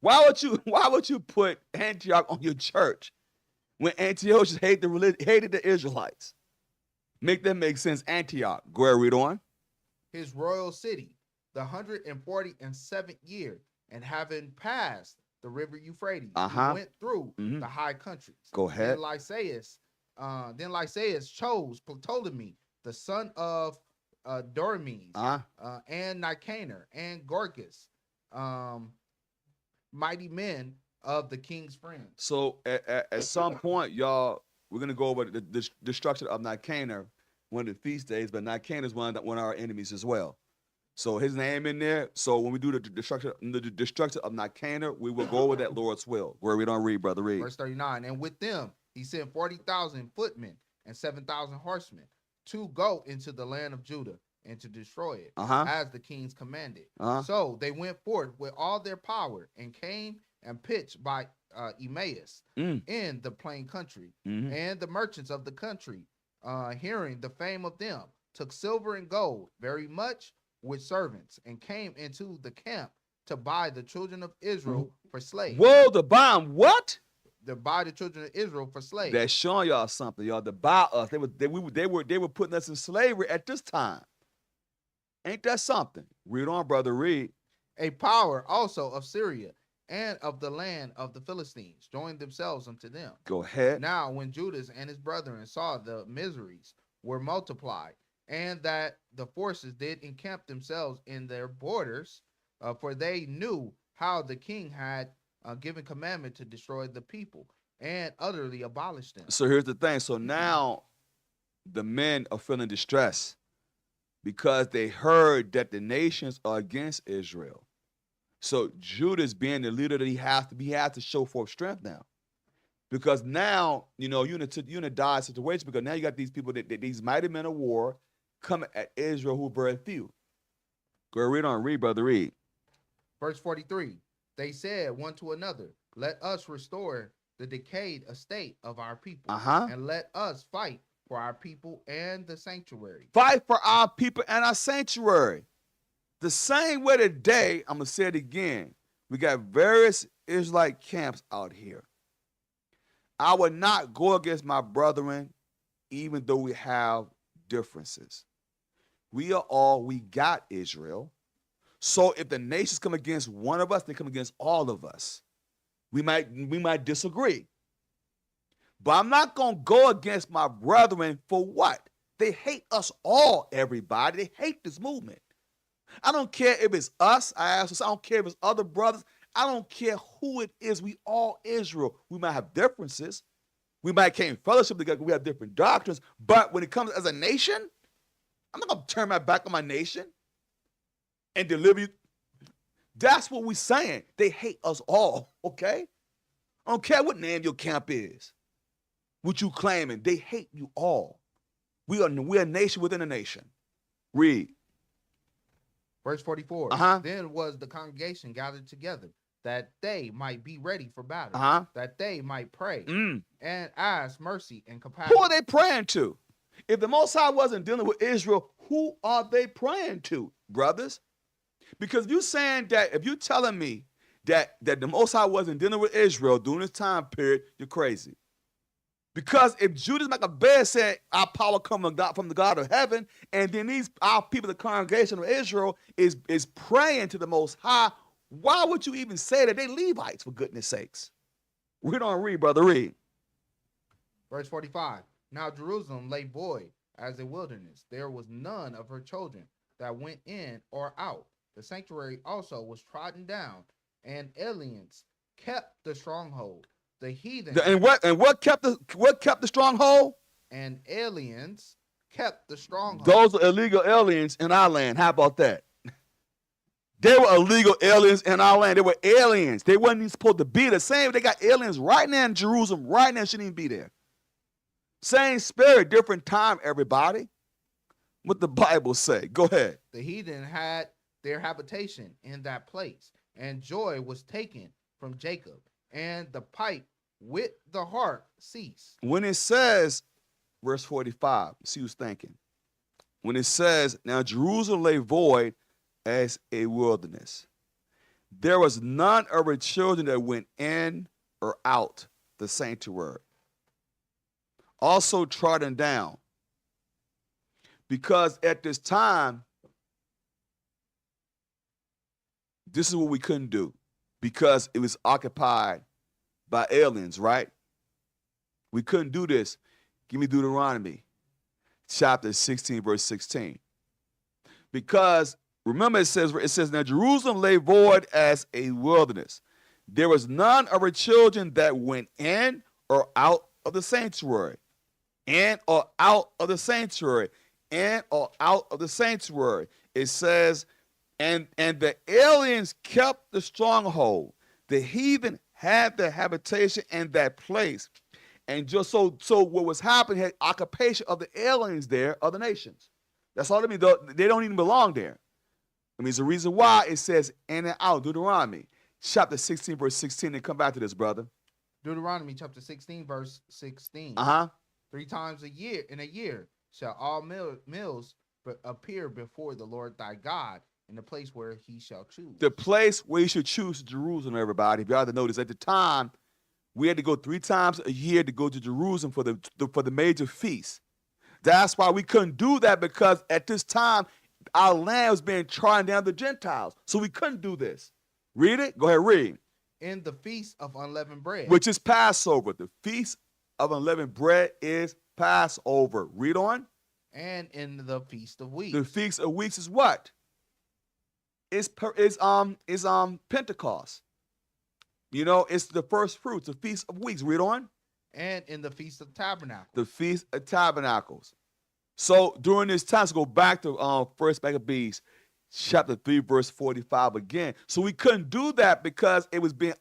Why would you put Antioch on your church when Antiochus hated the Israelites? Make that make sense. Antioch. Go ahead, read on. His royal city, the 147th year, and having passed the river Euphrates, he went through the high countries. Go ahead. Then Lysaeus chose Ptolemy, the son of Dormes, and Nicanor, and Gorgas, mighty men of the king's friends. So at some point, y'all, we're going to go over the destruction of Nicanor, one of the feast days, but Nicanor is one of our enemies as well. So his name in there. So when we do the destruction of Nicanor, we will go over that Lord's will. Where we don't read, brother, read. Verse 39. And with them he sent 40,000 footmen and 7,000 horsemen to go into the land of Judah and to destroy it, as the kings commanded. So they went forth with all their power and came and pitched by Emmaus in the plain country. And the merchants of the country, hearing the fame of them, took silver and gold very much with servants, and came into the camp to buy the children of Israel for slaves. Whoa, to buy them what? To buy the children of Israel for slaves. That's showing y'all something, y'all. To buy us. They were putting us in slavery at this time. Ain't that something? Read on, brother. Read. A power also of Syria and of the land of the Philistines joined themselves unto them. Go ahead. Now, when Judas and his brethren saw the miseries were multiplied, and that the forces did encamp themselves in their borders, for they knew how the king had given commandment to destroy the people and utterly abolish them. So here's the thing. So now the men are feeling distressed because they heard that the nations are against Israel. So Judas, being the leader that he has to show forth strength now. Because now, you're in a dire situation, because now you got these people, these mighty men of war coming at Israel who are very few. Go read, brother, read. Verse 43, they said one to another, let us restore the decayed estate of our people, and let us fight for our people and the sanctuary. Fight for our people and our sanctuary. The same way today, I'm going to say it again, we got various Israelite camps out here. I would not go against my brethren, even though we have differences. We got Israel. So if the nations come against one of us, they come against all of us. We might disagree. But I'm not going to go against my brethren for what? They hate us all, everybody. They hate this movement. I don't care if it's us, I don't care if it's other brothers. I don't care who it is. We all Israel. We might have differences. We might came fellowship together. We have different doctrines. But when it comes as a nation, I'm not going to turn my back on my nation and deliver you. That's what we're saying. They hate us all, okay? I don't care what name your camp is, what you claiming. They hate you all. We're a nation within a nation. Read. Verse 44. Then was the congregation gathered together, that they might be ready for battle, that they might pray and ask mercy and compassion. Who are they praying to? If the Most High wasn't dealing with Israel, who are they praying to, brothers? Because if you're telling me that the Most High wasn't dealing with Israel during this time period, you're crazy. Because if Judas Maccabees said our power comes from the God of heaven, and then our people, the congregation of Israel, is praying to the Most High, why would you even say that they Levites, for goodness sakes? Read on, brother, read. Verse 45. Now Jerusalem lay void as a wilderness. There was none of her children that went in or out. The sanctuary also was trodden down, and aliens kept the stronghold. The heathen what kept the stronghold? And aliens kept the stronghold. Those are illegal aliens in our land. How about that? They were illegal aliens in our land. They were aliens. They wasn't even supposed to be there. Same, they got aliens right now in Jerusalem. Right now, shouldn't even be there. Same spirit, different time, everybody. What the Bible say? Go ahead. The heathen had their habitation in that place, and joy was taken from Jacob, and the pipe with the harp ceased. When it says, verse 45, see who's thinking. When it says, now Jerusalem lay void as a wilderness, there was none of her children that went in or out the sanctuary. Also trodden down. Because at this time, this is what we couldn't do. Because it was occupied by aliens, right? We couldn't do this. Give me Deuteronomy chapter 16, verse 16. Because remember it says, now Jerusalem lay void as a wilderness. There was none of her children that went in or out of the sanctuary. In or out of the sanctuary. In or out of the sanctuary. It says, and the aliens kept the stronghold. The heathen had their habitation in that place. And just so what was happening had occupation of the aliens there, other nations. That's all it means. They don't even belong there. I mean, it's the reason why it says in and out, Deuteronomy chapter 16, verse 16. And come back to this, brother. Deuteronomy chapter 16, verse 16. 3 times in a year shall all mills appear before the Lord thy God in the place where he shall choose. The place where he should choose Jerusalem, everybody. If you have to notice, at the time, we had to go 3 times a year to go to Jerusalem for the major feasts. That's why we couldn't do that, because at this time, our land was being trodden down the Gentiles. So we couldn't do this. Read it. Go ahead, read. In the feast of unleavened bread. Which is Passover. The feast of unleavened bread is Passover. Read on. And in the feast of weeks. The feast of weeks is what? It's Pentecost. You know, it's the first fruits, the feast of weeks. Read on. And in the feast of tabernacles. The feast of tabernacles. So during this time, let's go back to First Maccabees, chapter 3, verse 45 again. So we couldn't do that because it was being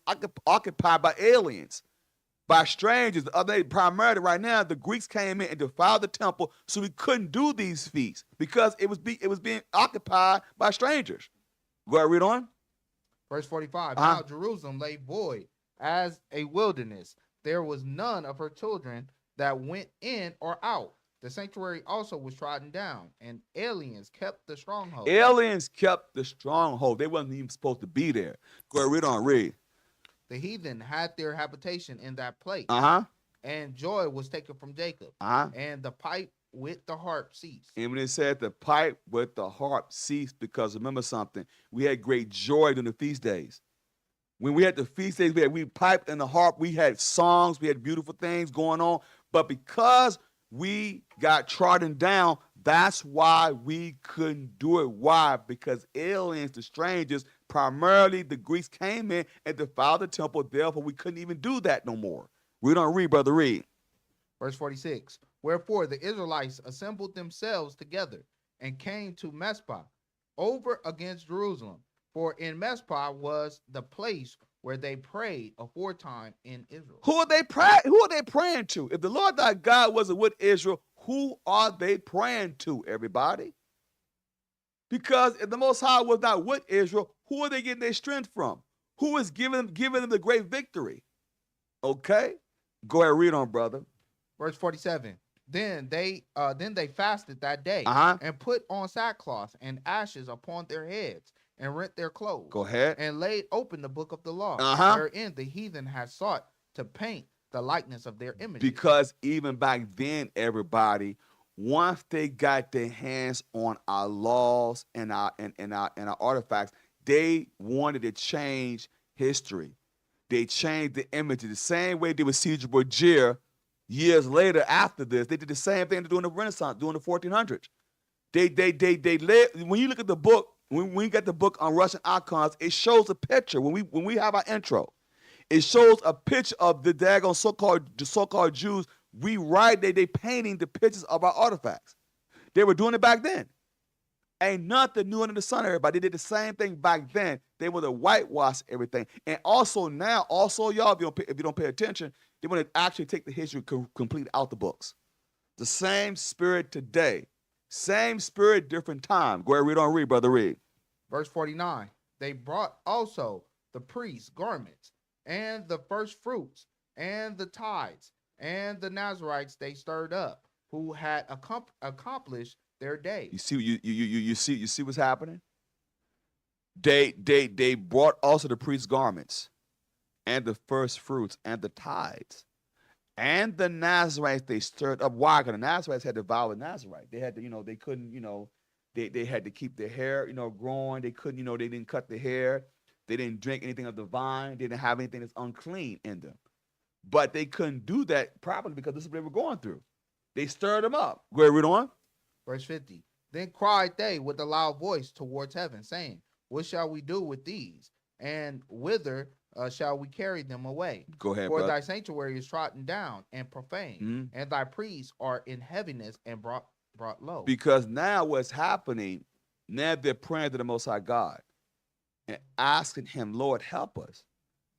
occupied by aliens, by strangers. The other day, primarily right now, the Greeks came in and defiled the temple, so we couldn't do these feasts because it was being occupied by strangers. Go ahead, read on. Verse 45. Now Jerusalem lay void as a wilderness. There was none of her children that went in or out. The sanctuary also was trodden down, and aliens kept the stronghold. Aliens kept the stronghold. They wasn't even supposed to be there. Go ahead, read on, read. The heathen had their habitation in that place. And joy was taken from Jacob. And the pipe with the harp ceased. And when it said the pipe with the harp ceased, because remember something, we had great joy during the feast days. When we had the feast days, we piped and the harp, we had songs, we had beautiful things going on. But because we got trodden down, that's why we couldn't do it. Why? Because aliens, the strangers, primarily the Greeks came in and defiled the temple. Therefore, we couldn't even do that no more. We don't read, brother, read. Verse 46. Wherefore the Israelites assembled themselves together and came to Mizpah over against Jerusalem. For in Mizpah was the place where they prayed aforetime in Israel. Who are they praying to? If the Lord thy God wasn't with Israel, who are they praying to, everybody? Because if the Most High was not with Israel, who are they getting their strength from? Who is giving them the great victory? Okay? Go ahead, read on, brother. Verse 47. Then they fasted that day and put on sackcloth and ashes upon their heads and rent their clothes. Go ahead. And laid open the book of the law, wherein the heathen had sought to paint the likeness of their images. Because even back then, everybody, once they got their hands on our laws and our artifacts, they wanted to change history. They changed the images the same way they would Caesar Borgia years later after this. They did the same thing during the Renaissance, during the 1400s. They led, when you look at the book, when you get the book on Russian icons, it shows a picture. When we have our intro, it shows a picture of the daggone so-called Jews. We write they painting the pictures of our artifacts. They were doing it back then. Ain't nothing new under the sun, everybody. They did the same thing back then. They want to whitewash everything. And also now, y'all, if you don't pay attention, they want to actually take the history complete out the books. The same spirit today. Same spirit, different time. Go ahead, read, brother, read. Verse 49. They brought also the priests' garments, and the first fruits, and the tithes, and the Nazarites they stirred up, who had accomplished their day. You see what's happening? They brought also the priest's garments, and the first fruits, and the tithes. And the Nazarites they stirred up. Why? Because the Nazarites had to vow with Nazarite. They had to, they couldn't, they had to keep their hair, growing. They couldn't, they didn't cut the hair. They didn't drink anything of the vine. They didn't have anything that's unclean in them. But they couldn't do that properly because this is what they were going through. They stirred them up. Go ahead, read on. Verse 50. Then cried they with a loud voice towards heaven, saying, what shall we do with these? And whither shall we carry them away? Go ahead, For brother. thy sanctuary is trodden down and profane, and thy priests are in heaviness and brought low. Because now what's happening, now they're praying to the Most High God and asking him, Lord, help us.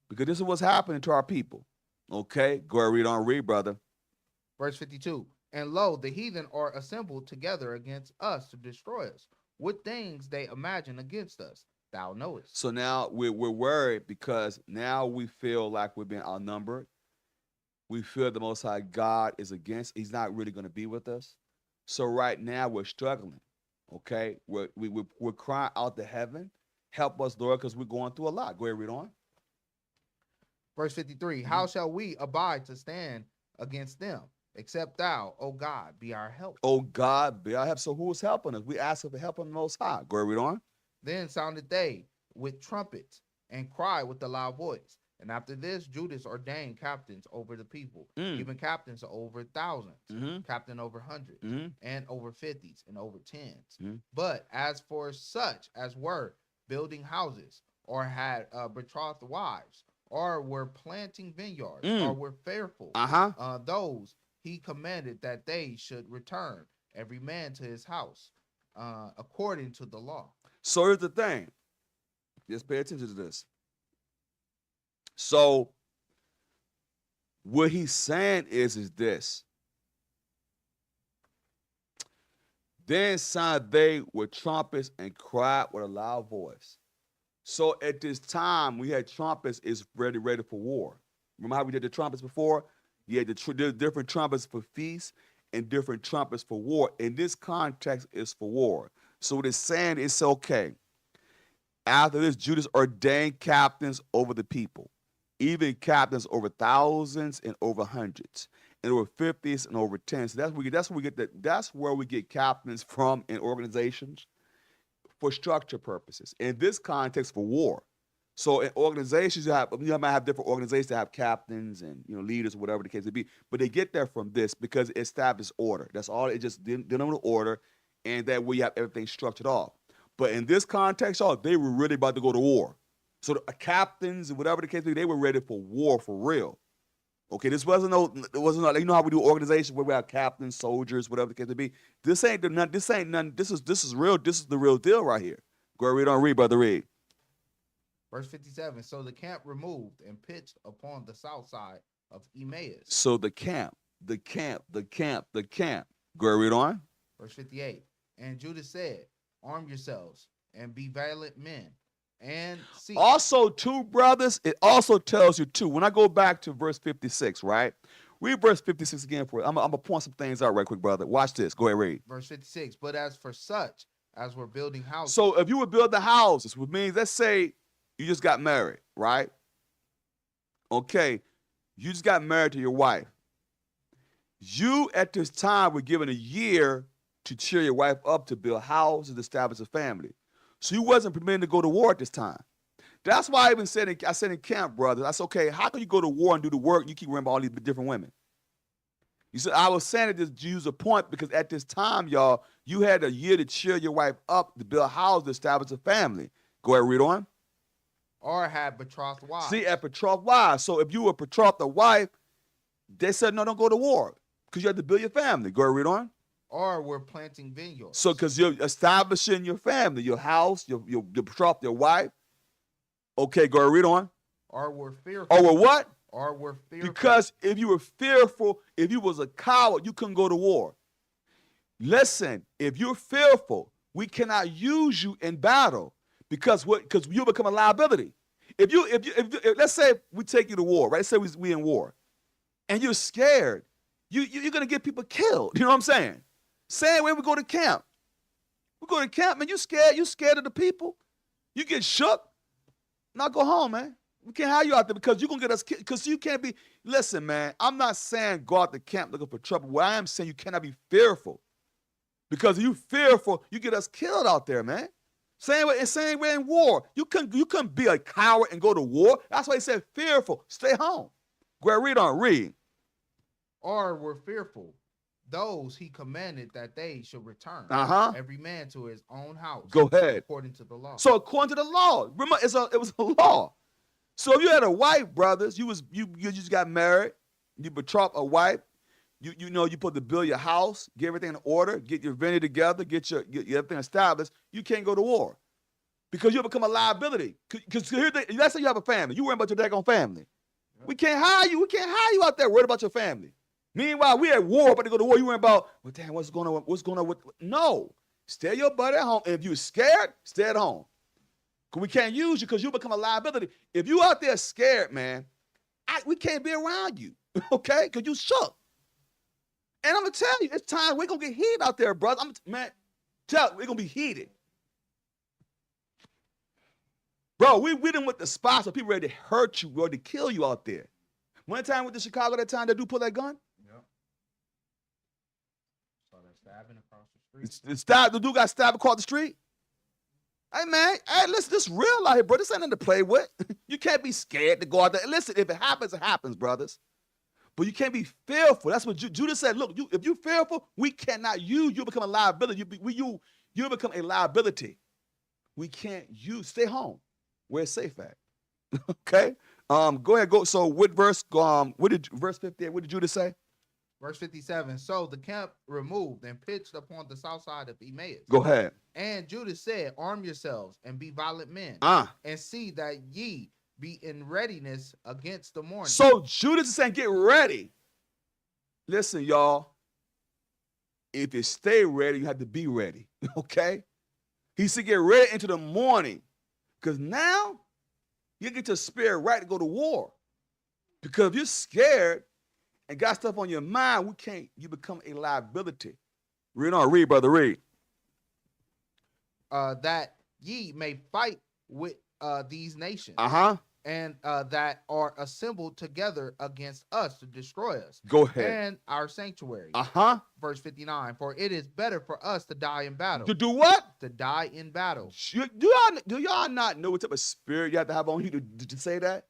Because this is what's happening to our people. Okay? Go ahead, read, brother. Verse 52. And lo, the heathen are assembled together against us to destroy us. What things they imagine against us, thou knowest. So now we're worried because now we feel like we're being outnumbered. We feel the Most High God is against. He's not really going to be with us. So right now we're struggling. Okay? We're crying out to heaven. Help us, Lord, because we're going through a lot. Go ahead, read on. Verse 53. How shall we abide to stand against them? Except thou, O God, be our help. Oh God, be our help. So who is helping us? We ask for help from the Most High. Go ahead, read on. Then sounded they with trumpets and cried with a loud voice. And after this, Judas ordained captains over the people, even captains over thousands, captain over hundreds, and over fifties, and over tens. But as for such as were building houses, or had betrothed wives, or were planting vineyards, or were fearful, those he commanded that they should return, every man to his house, according to the law. So here's the thing. Just pay attention to this. So what he's saying is this. Then sounded they with trumpets and cried with a loud voice. So at this time, we had trumpets is ready for war. Remember how we did the trumpets before? You had the different trumpets for feasts and different trumpets for war. In this context, is for war. So what it's saying is, okay, after this, Judas ordained captains over the people, even captains over thousands and over hundreds, and over fifties and over tens. So that's where we get captains from in organizations for structure purposes. In this context, for war. So in organizations, you might have different organizations that have captains and leaders or whatever the case may be, but they get there from this because it establishes order. That's all. It just denotes order, and that way you have everything structured off. But in this context, they were really about to go to war. So the captains and whatever the case may be, they were ready for war for real. Okay, it wasn't how we do organizations where we have captains, soldiers, whatever the case may be. This ain't nothing. This is real. This is the real deal right here. Go ahead, read, brother, read. Verse 57, so the camp removed and pitched upon the south side of Emmaus. So the camp. Go ahead, read on. Verse 58, and Judas said, arm yourselves and be valiant men. And see. Also, too, brothers, it also tells you, too, when I go back to verse 56, right? Read verse 56 again for it. I'm going to point some things out right quick, brother. Watch this. Go ahead, read. Verse 56, but as for such as were building houses. So if you were building houses, which means, let's say, you just got married, right? Okay, you just got married to your wife. You, at this time, were given a year to cheer your wife up to build houses and establish a family. So you wasn't permitted to go to war at this time. That's why I even said in camp, brothers, I said, okay, how can you go to war and do the work and you keep worrying about all these different women? You said, I was saying to just use a point because at this time, y'all, you had a year to cheer your wife up to build houses, to establish a family. Go ahead, read on. Or had betrothed wives. See, at betrothed wives. So if you were betrothed a wife, they said, no, don't go to war because you have to build your family. Go ahead, read on. Or we're planting vineyards. So because you're establishing your family, your house, your betrothed, your wife. Okay, go ahead, read on. Or we're fearful. Or we're what? Or we're fearful. Because if you were fearful, if you was a coward, you couldn't go to war. Listen, if you're fearful, we cannot use you in battle. Because you become a liability. If let's say we take you to war, right? Say we in war, and you're scared, you're gonna get people killed. You know what I'm saying? Same way we go to camp. We go to camp, man. You scared of the people. You get shook. Now go home, man. We can't have you out there because you're gonna get us killed. Because you can't be. Listen, man. I'm not saying go out to camp looking for trouble. What I am saying, you cannot be fearful. Because if you're fearful, you get us killed out there, man. Same way in war. You couldn't be a coward and go to war. That's why he said fearful. Stay home. Go ahead, read. Or were fearful. Those he commanded that they should return. Every man to his own house. Go ahead. According to the law. So according to the law. Remember, it was a law. So if you had a wife, brothers, you just got married, you betrothed a wife, you put to build your house, get everything in order, get your venue together, get your everything established, you can't go to war. Because you'll become a liability. Because let's say you have a family. You worry about your daggone family. Yep. We can't hire you. We can't hire you out there worried about your family. Meanwhile, we at war, about to go to war. You worry about, well, damn, what's going on with... No. Stay your butt at home. And if you're scared, stay at home. Because we can't use you because you'll become a liability. If you out there scared, man, we can't be around you. Okay? Because you shook. And I'm going to tell you, it's time we're going to get heated out there, brother. We're going to be heated. Bro, we done with the spots where people ready to hurt you, ready to kill you out there. One time with the Chicago, that time they do pull that gun. Stabbing across the street. The dude got stabbed across the street. Hey, man. Hey, listen, this real out here, bro. This ain't nothing to play with. You can't be scared to go out there. Listen, if it happens, brothers. But you can't be fearful. That's what Judas said. Look, if you're fearful, we cannot use you. Become a liability. You become a liability. We can't use. Stay home. Where it's safe at. Okay? Go ahead. Go. So what verse? Verse 58? What did Judas say? Verse 57. So the camp removed and pitched upon the south side of Emmaus. Go ahead. And Judas said, arm yourselves and be violent men, and see that ye be in readiness against the morning. So Judas is saying, get ready. Listen, y'all. If you stay ready, you have to be ready. Okay? He said, get ready into the morning. Because now you get your spirit right to go to war. Because if you're scared and got stuff on your mind, you become a liability. Read on, brother, read. That ye may fight with these nations. And that are assembled together against us to destroy us. Go ahead. And our sanctuary. Verse 59. For it is better for us to die in battle. To do what? To die in battle. Do y'all not know what type of spirit you have to have on you to say that?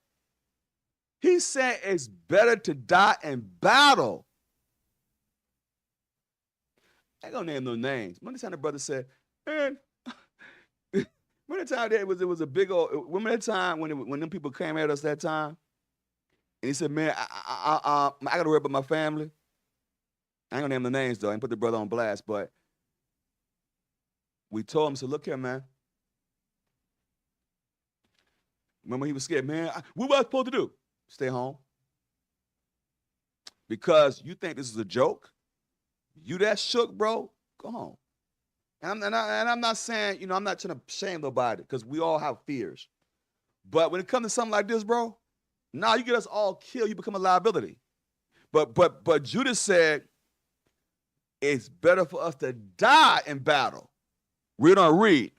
He's saying it's better to die in battle. I ain't gonna name no names. One time the brother said, man, remember the time it was a big old. Remember that time when them people came at us that time, and he said, "Man, I got to worry about my family." I ain't gonna name the names though. I ain't put the brother on blast, but we told him, "So look here, man. Remember he was scared, man. What was I supposed to do? Stay home because you think this is a joke. You that shook, bro? Go home." And I'm not saying, I'm not trying to shame nobody because we all have fears. But when it comes to something like this, bro, now you get us all killed, you become a liability. But Judas said it's better for us to die in battle. Read.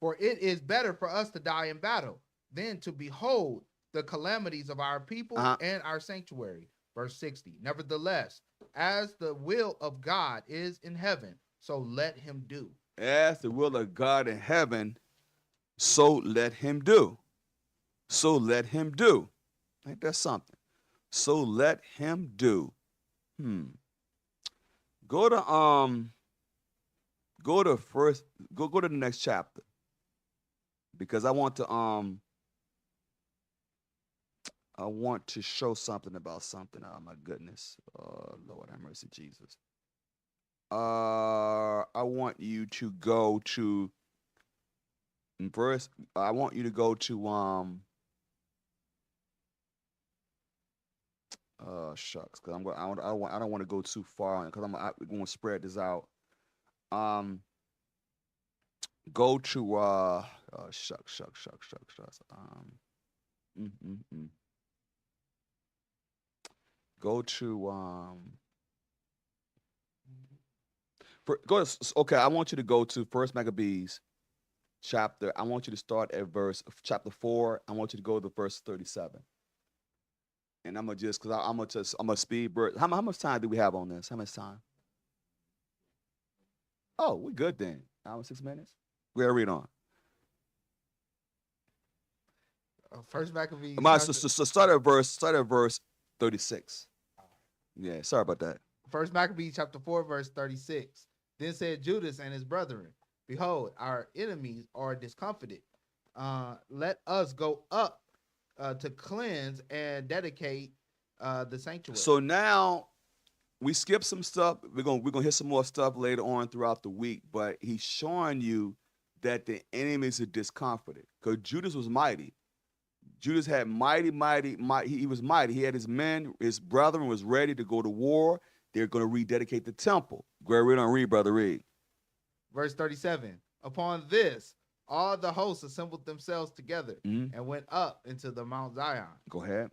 For it is better for us to die in battle than to behold the calamities of our people and our sanctuary. Verse 60. Nevertheless, as the will of God is in heaven, so let him do. As the will of God in heaven, so let him do. So let him do. Ain't that something? So let him do. Go to the next chapter. Because I want to show something about something. Oh my goodness. Lord have mercy, Jesus. I want you to go to verse. I want you to go to shucks, because I don't want to go too far on it, because we're going to spread this out. Go to shucks. Go to okay, I want you to go to First Maccabees chapter. I want you to start at chapter 4. I want you to go to verse 37. And I'm gonna speed bird. How much time do we have on this? How much time? Oh, we're good then. Hour and 6 minutes. We'll read on. First Maccabees. So start at verse 36. Yeah, sorry about that. First Maccabees chapter 4, verse 36. Then said Judas and his brethren, behold, our enemies are discomfited. Let us go up to cleanse and dedicate the sanctuary. So now we skip some stuff. We're gonna hit some more stuff later on throughout the week. But he's showing you that the enemies are discomfited because Judas was mighty. Judas had mighty. He was mighty. He had his men, his brethren was ready to go to war. They're going to rededicate the temple. Go ahead, read, brother, read. Verse 37. Upon this, all the hosts assembled themselves together and went up into the Mount Zion. Go ahead.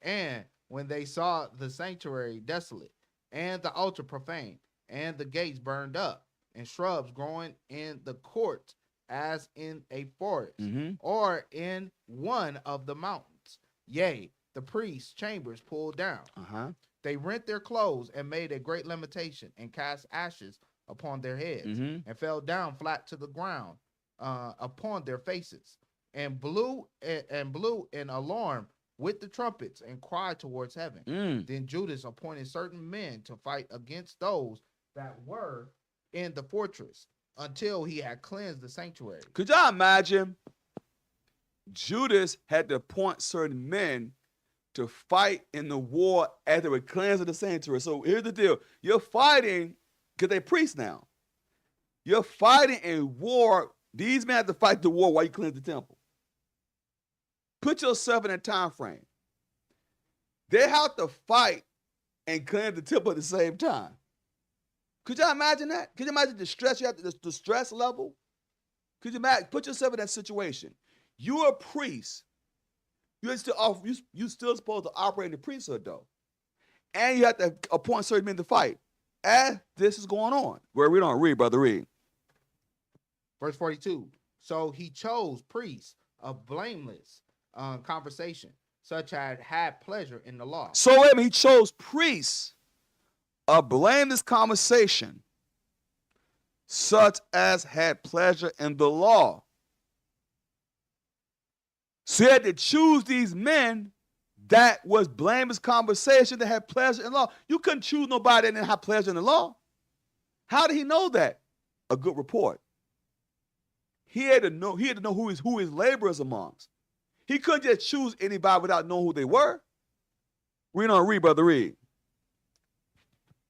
And when they saw the sanctuary desolate, and the altar profane, and the gates burned up, and shrubs growing in the court as in a forest, or in one of the mountains, yea, the priest's chambers pulled down. They rent their clothes and made a great lamentation and cast ashes upon their heads and fell down flat to the ground upon their faces and blew in alarm with the trumpets and cried towards heaven. Then Judas appointed certain men to fight against those that were in the fortress until he had cleansed the sanctuary. Could y'all imagine? Judas had to appoint certain men to fight in the war as they were cleansing the sanctuary. So here's the deal. You're fighting, because they're priests now. You're fighting a war. These men have to fight the war while you cleanse the temple. Put yourself in that time frame. They have to fight and cleanse the temple at the same time. Could y'all imagine that? Could you imagine the stress you have to, the stress level? Could you imagine? Put yourself in that situation. You're a priest. You're still supposed to operate in the priesthood, though. And you have to appoint certain men to fight. As this is going on. Where we don't read, brother, read. Verse 42. So he chose priests of blameless conversation, such as had pleasure in the law. So wait a minute, he chose priests of blameless conversation, such as had pleasure in the law. So he had to choose these men that was blameless conversation, that had pleasure in the law. You couldn't choose nobody that didn't have pleasure in the law. How did he know that? A good report. He had to know who his laborers amongst. He couldn't just choose anybody without knowing who they were. Read on, read, brother, read.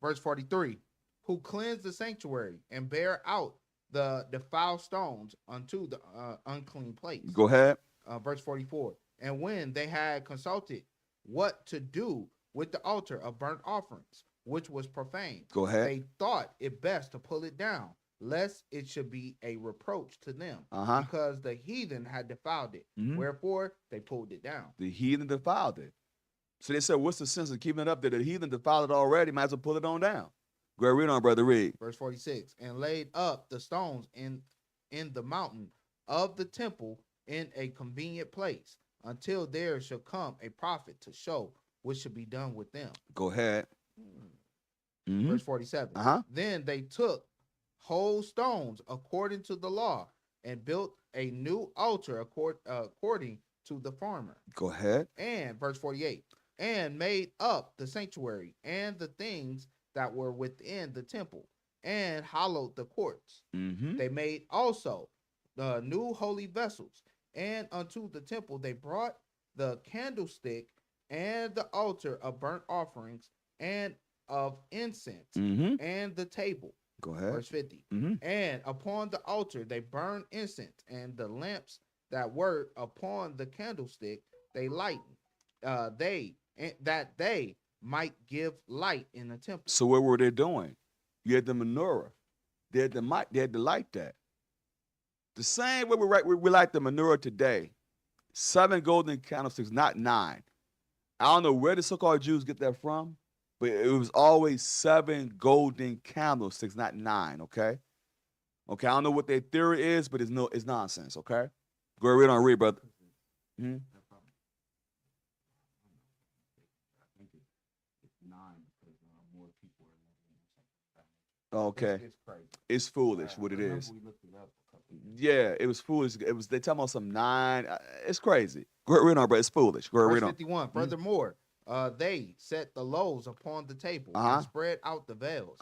Verse 43. Who cleansed the sanctuary and bear out the defiled stones unto the unclean place. Go ahead. Verse 44. And when they had consulted what to do with the altar of burnt offerings, which was profane, go ahead. They thought it best to pull it down, lest it should be a reproach to them, because the heathen had defiled it. Wherefore they pulled it down. The heathen defiled it. So they said, what's the sense of keeping it up there? The heathen defiled it already, might as well pull it on down. Go ahead, read on, brother, read. Verse 46. And laid up the stones in the mountain of the temple in a convenient place, until there shall come a prophet to show what should be done with them. Go ahead. Verse 47. Then they took whole stones according to the law and built a new altar according to the former. Go ahead. And verse 48. And made up the sanctuary and the things that were within the temple, and hallowed the courts. They made also the new holy vessels, and unto the temple they brought the candlestick and the altar of burnt offerings and of incense and the table. Go ahead. Verse 50. And upon the altar they burned incense, and the lamps that were upon the candlestick they lightened, that they might give light in the temple. So what were they doing? You had the menorah. They had to light that. The same way we light the menorah today. 7 golden candlesticks, not 9. I don't know where the so-called Jews get that from, but it was always 7 golden candlesticks, not 9, okay? Okay, I don't know what their theory is, but it's nonsense, okay? Go ahead, read, brother. Okay. It's crazy. It's foolish what it is. Yeah, it was foolish. They talking about some 9. It's crazy. Go ahead, read on, bro. It's foolish. Go ahead, read on. 51. Furthermore, they set the loaves upon the table and spread out the veils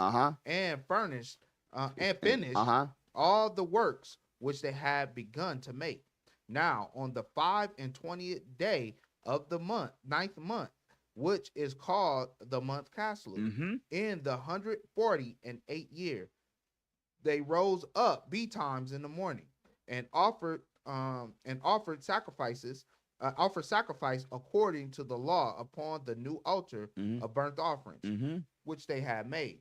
and furnished and finished all the works which they had begun to make. Now on the 25th day of the month, 9th month, which is called the month Caslu, in the 148th year, they rose up betimes in the morning and offered sacrifice according to the law upon the new altar of burnt offerings, which they had made.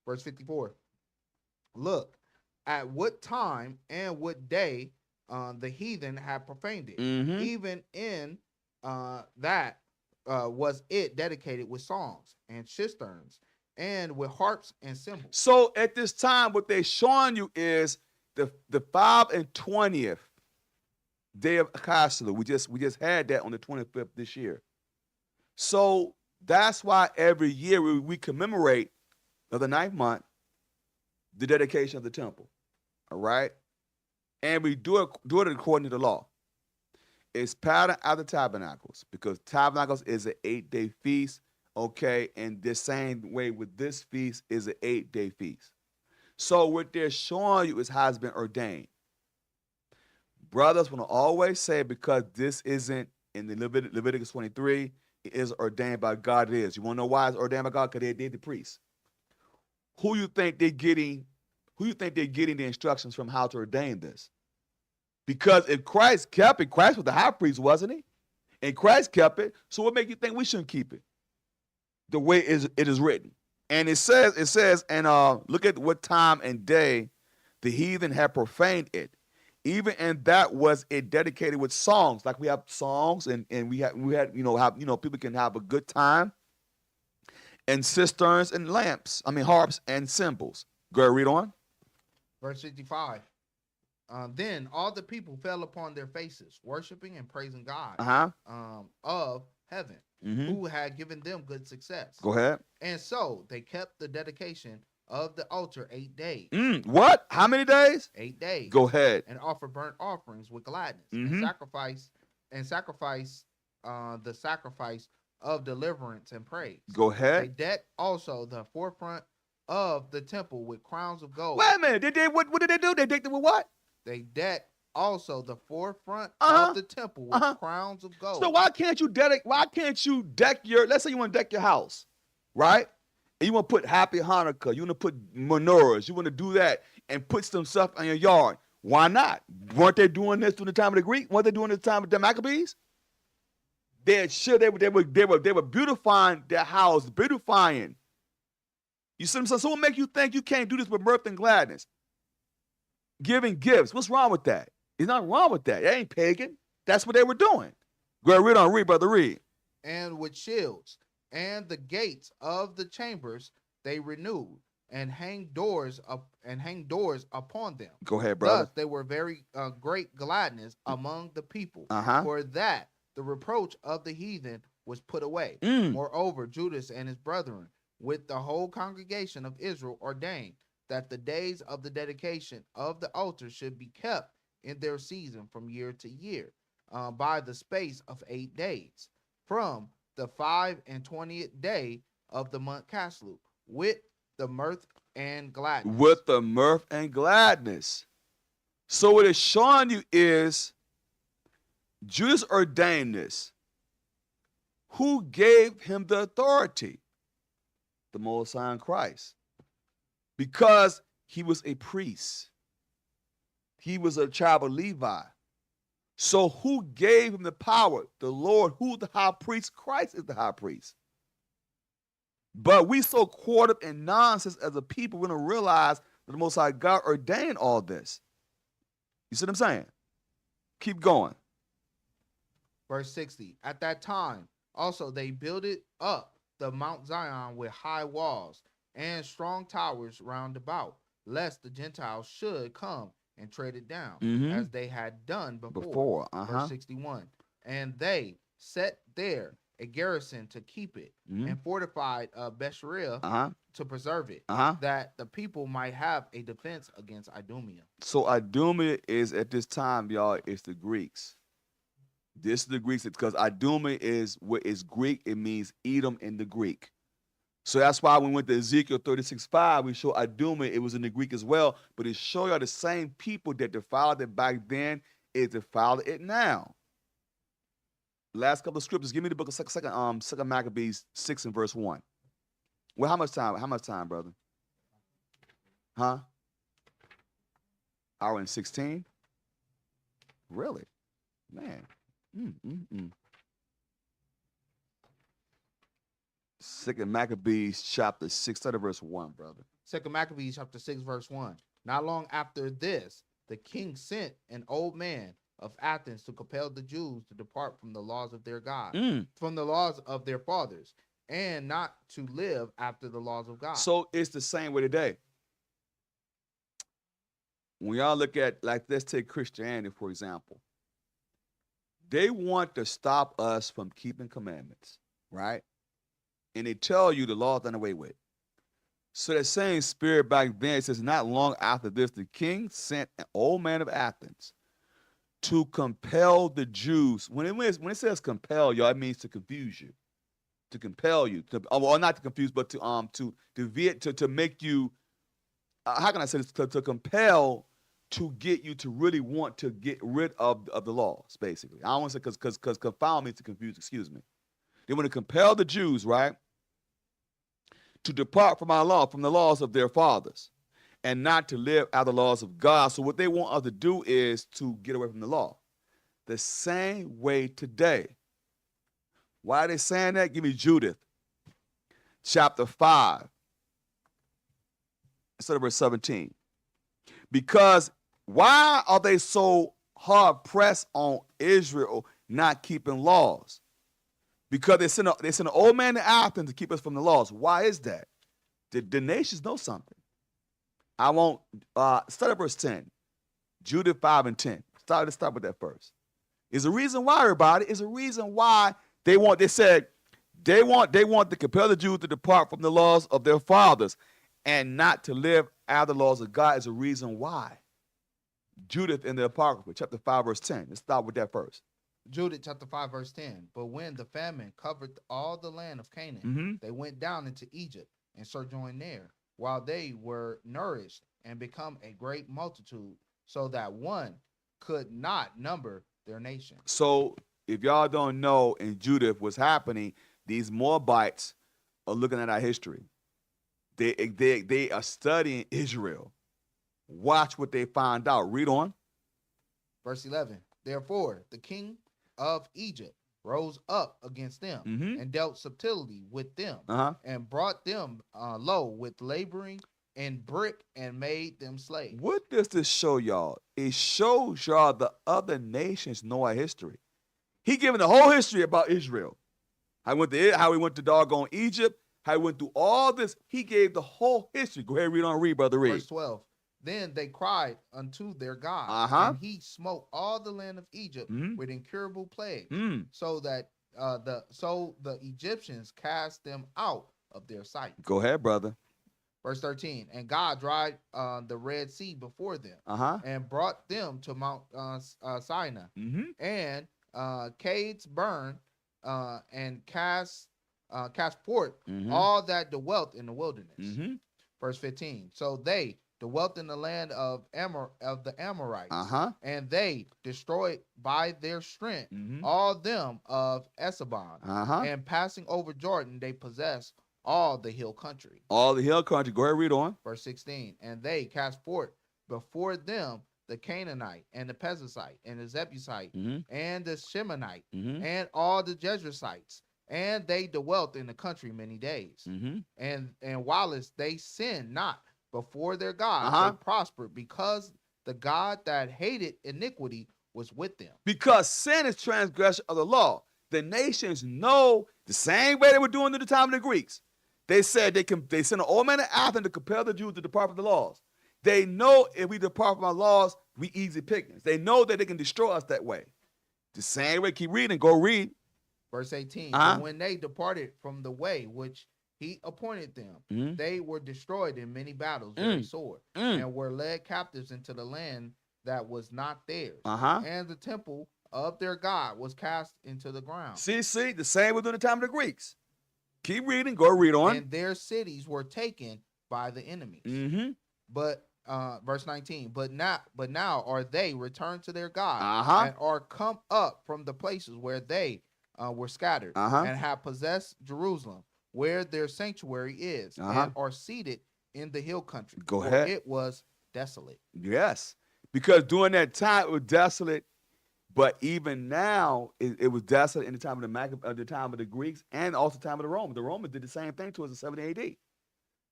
Verse 54. Look at what time and what day the heathen had profaned it, even in that was it dedicated with songs and cisterns and with harps and cymbals. So at this time, what they're showing you is the 25th day of Caslu. We just had that on the 25th this year. So That's why every year we commemorate of the 9th month the dedication of the temple. All right? And we do it according to the law. It's patterned after tabernacles because tabernacles is an 8-day feast, okay? And the same way with this feast is an 8-day feast. So what they're showing you is how it's been ordained. Brothers want to always say because this isn't in the Leviticus 23, it is ordained by God. It is. You want to know why it's ordained by God? Because they the priests. Who you think they're getting the instructions from how to ordain this? Because if Christ kept it, Christ was the high priest, wasn't he? And Christ kept it. So what makes you think we shouldn't keep it? The way it is written. And it says, and look at what time and day the heathen had profaned it. Even and that was it dedicated with songs. Like we have songs and we had people can have a good time. And cisterns and lamps. Harps and cymbals. Go ahead, read on. Verse 55. Then all the people fell upon their faces, worshiping and praising God of heaven, who had given them good success. Go ahead. And so they kept the dedication of the altar 8 days. What? How many days? 8 days. Go ahead. And offer burnt offerings with gladness, and sacrifice the sacrifice of deliverance and praise. Go ahead. They decked also the forefront of the temple with crowns of gold. Wait a minute. What did they do? They decked it with what? They decked also the forefront of the temple with crowns of gold. So why can't you deck your, let's say you want to deck your house, right? And you want to put Happy Hanukkah, you want to put menorahs, you want to do that and put some stuff in your yard. Why not? Weren't they doing this during the time of the Greek? Weren't they doing it at the time of the Maccabees? They were beautifying their house, beautifying. You see what I'm saying? So what make you think you can't do this with mirth and gladness? Giving gifts. What's wrong with that? There's nothing wrong with that. It ain't pagan. That's what they were doing. Go ahead, read, brother, read. And with shields and the gates of the chambers they renewed and hang doors upon them. Go ahead, brother. Thus they were very great gladness among the people. For that the reproach of the heathen was put away. Moreover, Judas and his brethren with the whole congregation of Israel ordained that the days of the dedication of the altar should be kept in their season from year to year, by the space of 8 days, from the 25th day of the month Caslu, with the mirth and gladness. With the mirth and gladness. So what it's showing you is Judas ordained this. Who gave him the authority? The Most High in Christ. Because he was a priest. He was a child of Levi. So who gave him the power? The Lord. Who the high priest? Christ is the high priest. But we so caught up in nonsense as a people, we don't realize that the Most High God ordained all this. You see what I'm saying? Keep going. Verse 60. At that time, also they builded up the Mount Zion with high walls and strong towers round about, lest the Gentiles should come and tread it down, as they had done before. Verse 61. And they set there a garrison to keep it, and fortified Besharia to preserve it, that the people might have a defense against Idumea. So Idumea is, at this time, y'all, it's the Greeks. This is the Greeks, because Idumea is what is Greek. It means Edom in the Greek. So that's why when we went to Ezekiel 36:5, we show Idumea, it was in the Greek as well, but it show y'all the same people that defiled it back then is defiled it now. Last couple of scriptures. Give me the book of Second Maccabees 6 and verse 1. Well, how much time? How much time, brother? Huh? Hour and 16? Really? Man. Second Maccabees chapter 6, start at verse 1, brother. Second Maccabees chapter 6, verse 1. Not long after this, the king sent an old man of Athens to compel the Jews to depart from the laws of their God, from the laws of their fathers, and not to live after the laws of God. So it's the same way today. When y'all look at, like, let's take Christianity, for example. They want to stop us from keeping commandments, right? and they tell you the law is done away with. So that same spirit back then says, not long after this, the king sent an old man of Athens to compel the Jews. When it says compel, y'all, it means to confuse you, to compel you, or not to confuse, but to make you. How can I say this? To compel, to get you to really want to get rid of the laws. Basically, I don't want to say because confound means to confuse. Excuse me. They want to compel the Jews, right, to depart from our law, from the laws of their fathers, and not to live out the laws of God. So what they want us to do is to get away from the law. The same way today. Why are they saying that? Give me Judith, chapter 5, instead of verse 17. Because why are they so hard pressed on Israel not keeping laws? Because they sent an old man to Athens to keep us from the laws. Why is that? The nations know something. I won't start at verse 10. Judith 5 and 10. Let's start with that first. Is a reason why, everybody. Is a reason why they want to compel the Jews to depart from the laws of their fathers and not to live out the laws of God. Is a reason why. Judith in the Apocrypha, chapter 5, verse 10. Let's start with that first. Judith chapter 5, verse 10. But when the famine covered all the land of Canaan, they went down into Egypt and sojourned there, while they were nourished and become a great multitude, so that one could not number their nation. So if y'all don't know, in Judith what's happening, these Moabites are looking at our history. They are studying Israel. Watch what they find out. Read on. Verse 11. Therefore, the king of Egypt rose up against them and dealt subtility with them and brought them low with laboring and brick and made them slaves. What does this show y'all? It shows y'all the other nations know our history. He giving the whole history about Israel. How he went to doggone Egypt, how he went through all this. He gave the whole history. Go ahead, read, brother, read. Verse 12. Then they cried unto their God, and he smote all the land of Egypt with incurable plagues, so that the Egyptians cast them out of their sight. Go ahead, brother. Verse 13. And God dried the Red Sea before them, and brought them to Mount Sinai, and Cades burned and cast forth all that dwelt in the wilderness. Verse 15. So they dwelt in the land of the Amorites, and they destroyed by their strength all them of Esabon, and passing over Jordan, they possessed all the hill country. All the hill country. Go ahead, read on. Verse 16. And they cast forth before them the Canaanite, and the Perizzite, and the Jebusite, and the Shemanite, and all the Jerusites, and they dwelt in the country many days. And whilst they sinned not before their God, they prospered, because the God that hated iniquity was with them. Because sin is transgression of the law. The nations know the same way they were doing at the time of the Greeks. They said they sent an old man to Athens to compel the Jews to depart from the laws. They know if we depart from our laws, we easy pickings. They know that they can destroy us that way. The same way, keep reading, go read. Verse 18. And when they departed from the way which he appointed them, they were destroyed in many battles, very sore, and were led captives into the land that was not theirs. And the temple of their God was cast into the ground. See, the same was during the time of the Greeks. Keep reading, go read on. And their cities were taken by the enemies. But verse 19. But now are they returned to their God, and are come up from the places where they were scattered, and have possessed Jerusalem, where their sanctuary is, and are seated in the hill country. Go ahead. It was desolate. Yes, because during that time it was desolate, but even now it was desolate in the time of the time of the Greeks, and also the time of the Romans. The Romans did the same thing to us in 70 A.D.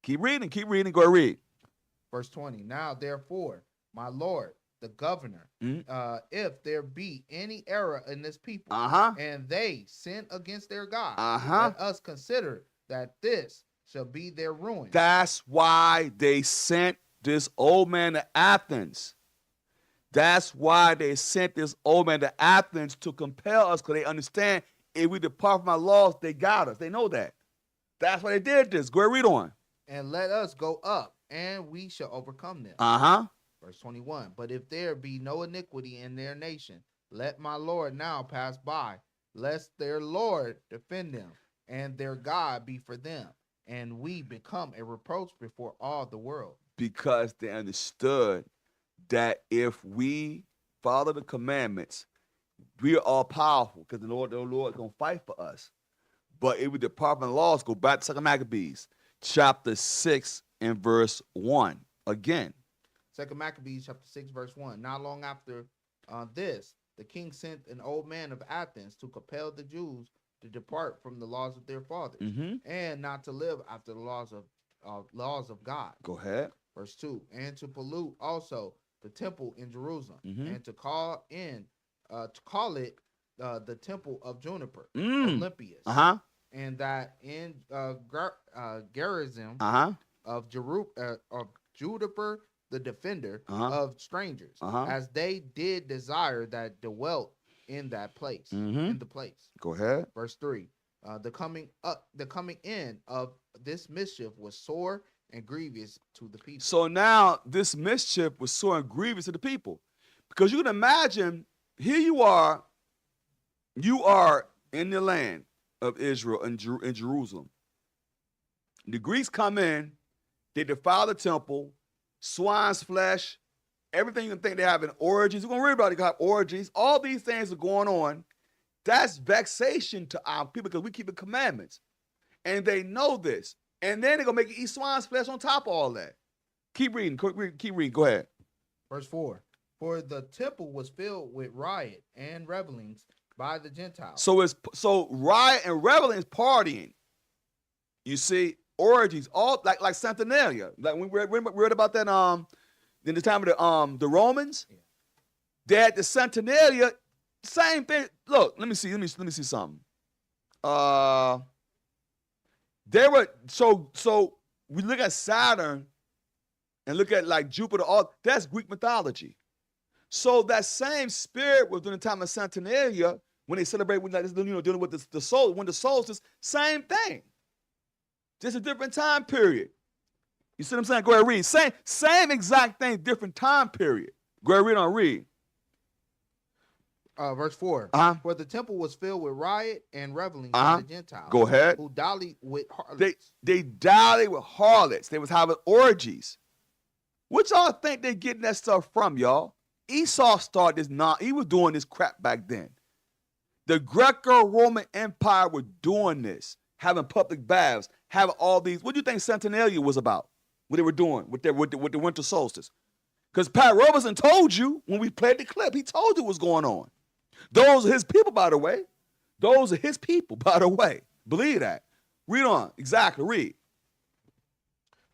Keep reading, go read. Verse 20. Now therefore, my Lord, the governor, if there be any error in this people, and they sin against their God, let us consider that this shall be their ruin. That's why they sent this old man to Athens. That's why they sent this old man to Athens to compel us, because they understand if we depart from our laws, they got us. They know that. That's why they did this. Go ahead, read on. And let us go up, and we shall overcome them. Verse 21. But if there be no iniquity in their nation, let my Lord now pass by, lest their Lord defend them, and their God be for them, and we become a reproach before all the world. Because they understood that if we follow the commandments, we are all powerful because the Lord is going to fight for us. But it would depart from the laws. Go back to 2 Maccabees, chapter 6 and verse 1. Again. 2 Maccabees, chapter 6, verse 1. Not long after this, the king sent an old man of Athens to compel the Jews to depart from the laws of their fathers and not to live after the laws of God. Go ahead. Verse 2. And to pollute also the temple in Jerusalem and to call it the temple of Juniper, Olympius, and that in Gerizim of Juniper, the defender of strangers, as they did desire that dwelt in that place, in the place. Go ahead. Verse 3. The coming in of this mischief was sore and grievous to the people. So now this mischief was sore and grievous to the people, because you can imagine, here you are in the land of Israel in Jerusalem. The Greeks come in, they defile the temple, swine's flesh, everything you can think they have in orgies. We're going to read about it, got orgies. All these things are going on. That's vexation to our people because we keep the commandments. And they know this. And then they're going to make you eat swine's flesh on top of all that. Keep reading. Go ahead. Verse 4. For the temple was filled with riot and revelings by the Gentiles. So riot and reveling is partying. You see, orgies, all like Saturnalia. Like we read about that in the time of the Romans. Yeah. They had the Saturnalia, same thing. Look, let me see something. They were so we look at Saturn and look at like Jupiter, all that's Greek mythology. So that same spirit was during the time of Saturnalia when they celebrate dealing with the soul, when the solstice, same thing. Just a different time period. You see what I'm saying? Go ahead, read. Same exact thing, different time period. Go ahead, read. Verse 4. For the temple was filled with riot and reveling by the Gentiles. Go ahead. Who dallied with harlots. They dallied with harlots. They was having orgies. What y'all think they getting that stuff from, y'all? Esau started this. He was doing this crap back then. The Greco-Roman Empire was doing this, having public baths, having all these. What do you think Saturnalia was about? What they were doing with the winter solstice? Because Pat Robertson told you when we played the clip. He told you what's going on. Those are his people, by the way. Believe that. Read on. Exactly. Read.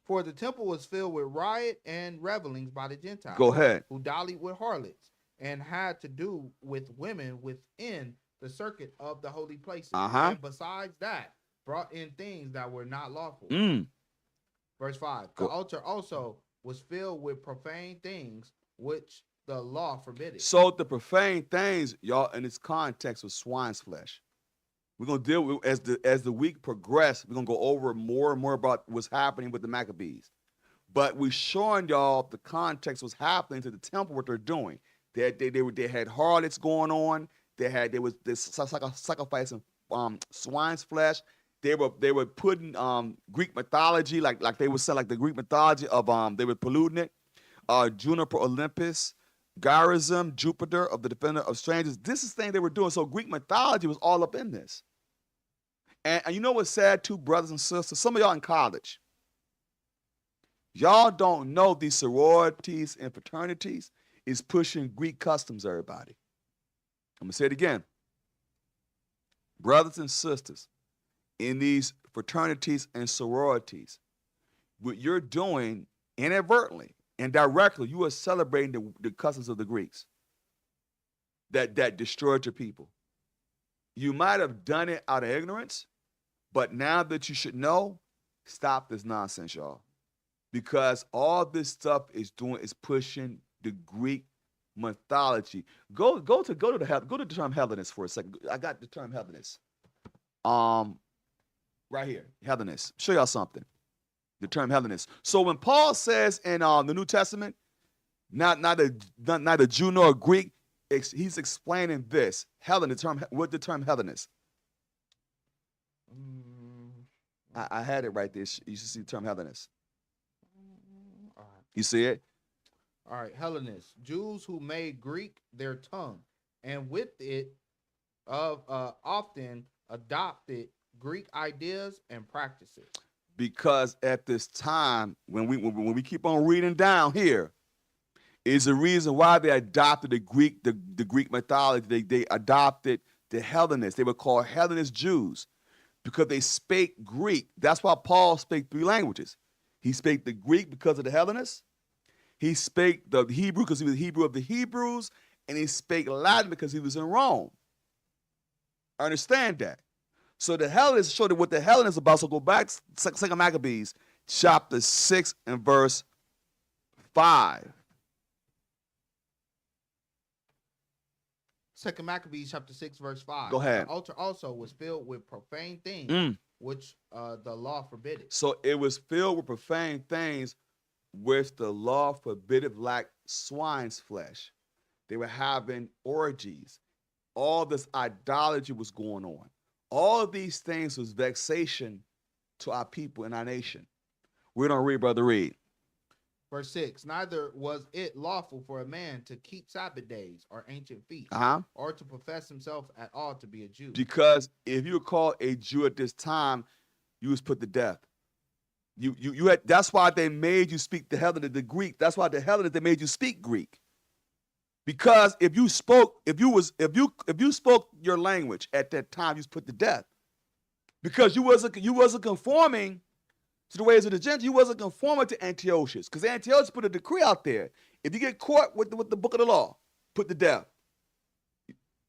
For the temple was filled with riot and revelings by the Gentiles. Go ahead. Who dallied with harlots and had to do with women within the circuit of the holy places. And besides that, brought in things that were not lawful. Verse 5. The altar also was filled with profane things, which the law forbid. So the profane things, y'all, in its context was swine's flesh. We're going to deal with, as the week progressed, we're going to go over more and more about what's happening with the Maccabees. But we're showing y'all the context was happening to the temple, what they're doing. They had harlots going on. They was sacrificing swine's flesh. They were putting Greek mythology, like they would say, like the Greek mythology of they were polluting it. Juniper, Olympus, Gerizim, Jupiter of the defender of strangers. This is the thing they were doing. So Greek mythology was all up in this. And you know what's sad too, brothers and sisters? Some of y'all in college, y'all don't know these sororities and fraternities is pushing Greek customs, everybody. I'm going to say it again. Brothers and sisters, in these fraternities and sororities, what you're doing inadvertently and directly, you are celebrating the customs of the Greeks that destroyed your people. You might have done it out of ignorance, but now that you should know, stop this nonsense, y'all. Because all this stuff is pushing the Greek mythology. Go to the term Hellenist for a second. I got the term Hellenist. Right here, Hellenist. Show y'all something. The term Hellenist. So when Paul says in the New Testament, not a Jew nor a Greek, he's explaining this. What the term Hellenist? I had it right there. You should see the term Hellenist. All right. You see it? All right, Hellenists, Jews who made Greek their tongue, and with it often adopted Greek ideas and practices. Because at this time, when we keep on reading down here, is the reason why they adopted the Greek mythology. They adopted the Hellenists. They were called Hellenist Jews because they spake Greek. That's why Paul spake 3 languages. He spake the Greek because of the Hellenists. He spake the Hebrew because he was Hebrew of the Hebrews, and he spake Latin because he was in Rome. Understand that. So the Hellenists showed what the Hellenists about. So go back to 2 Maccabees, chapter 6 and verse 5. 2 Maccabees chapter 6 verse 5. Go ahead. The altar also was filled with profane things, which the law forbidded. So it was filled with profane things, which the law forbidded, like swine's flesh. They were having orgies. All this idolatry was going on. All of these things was vexation to our people in our nation. We don't read, brother, read. Verse 6, neither was it lawful for a man to keep Sabbath days or ancient feasts, or to profess himself at all to be a Jew. Because if you were called a Jew at this time, you was put to death. You had, that's why they made you speak the Hellenic, the Greek. That's why the Hellenic, they made you speak Greek. Because if you spoke your language at that time, you was put to death. Because you wasn't conforming to the ways of the Gentiles. You wasn't conforming to Antiochus. Because Antiochus put a decree out there. If you get caught with the book of the law, put to death.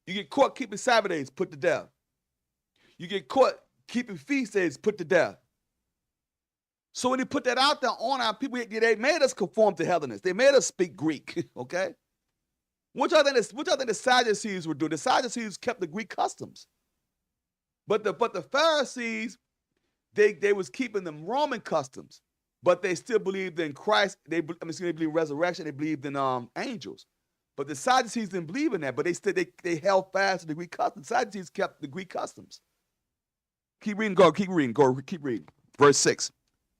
You get caught keeping Sabbath days, put to death. You get caught keeping feast days, put to death. So when he put that out there on our people, they made us conform to Hellenists. They made us speak Greek, okay? What y'all think the Sadducees were doing? The Sadducees kept the Greek customs. But the Pharisees, they was keeping them Roman customs, but they still believed in Christ. They believed in resurrection. They believed in angels. But the Sadducees didn't believe in that, but they held fast to the Greek customs. The Sadducees kept the Greek customs. Keep reading, keep reading. Verse 6.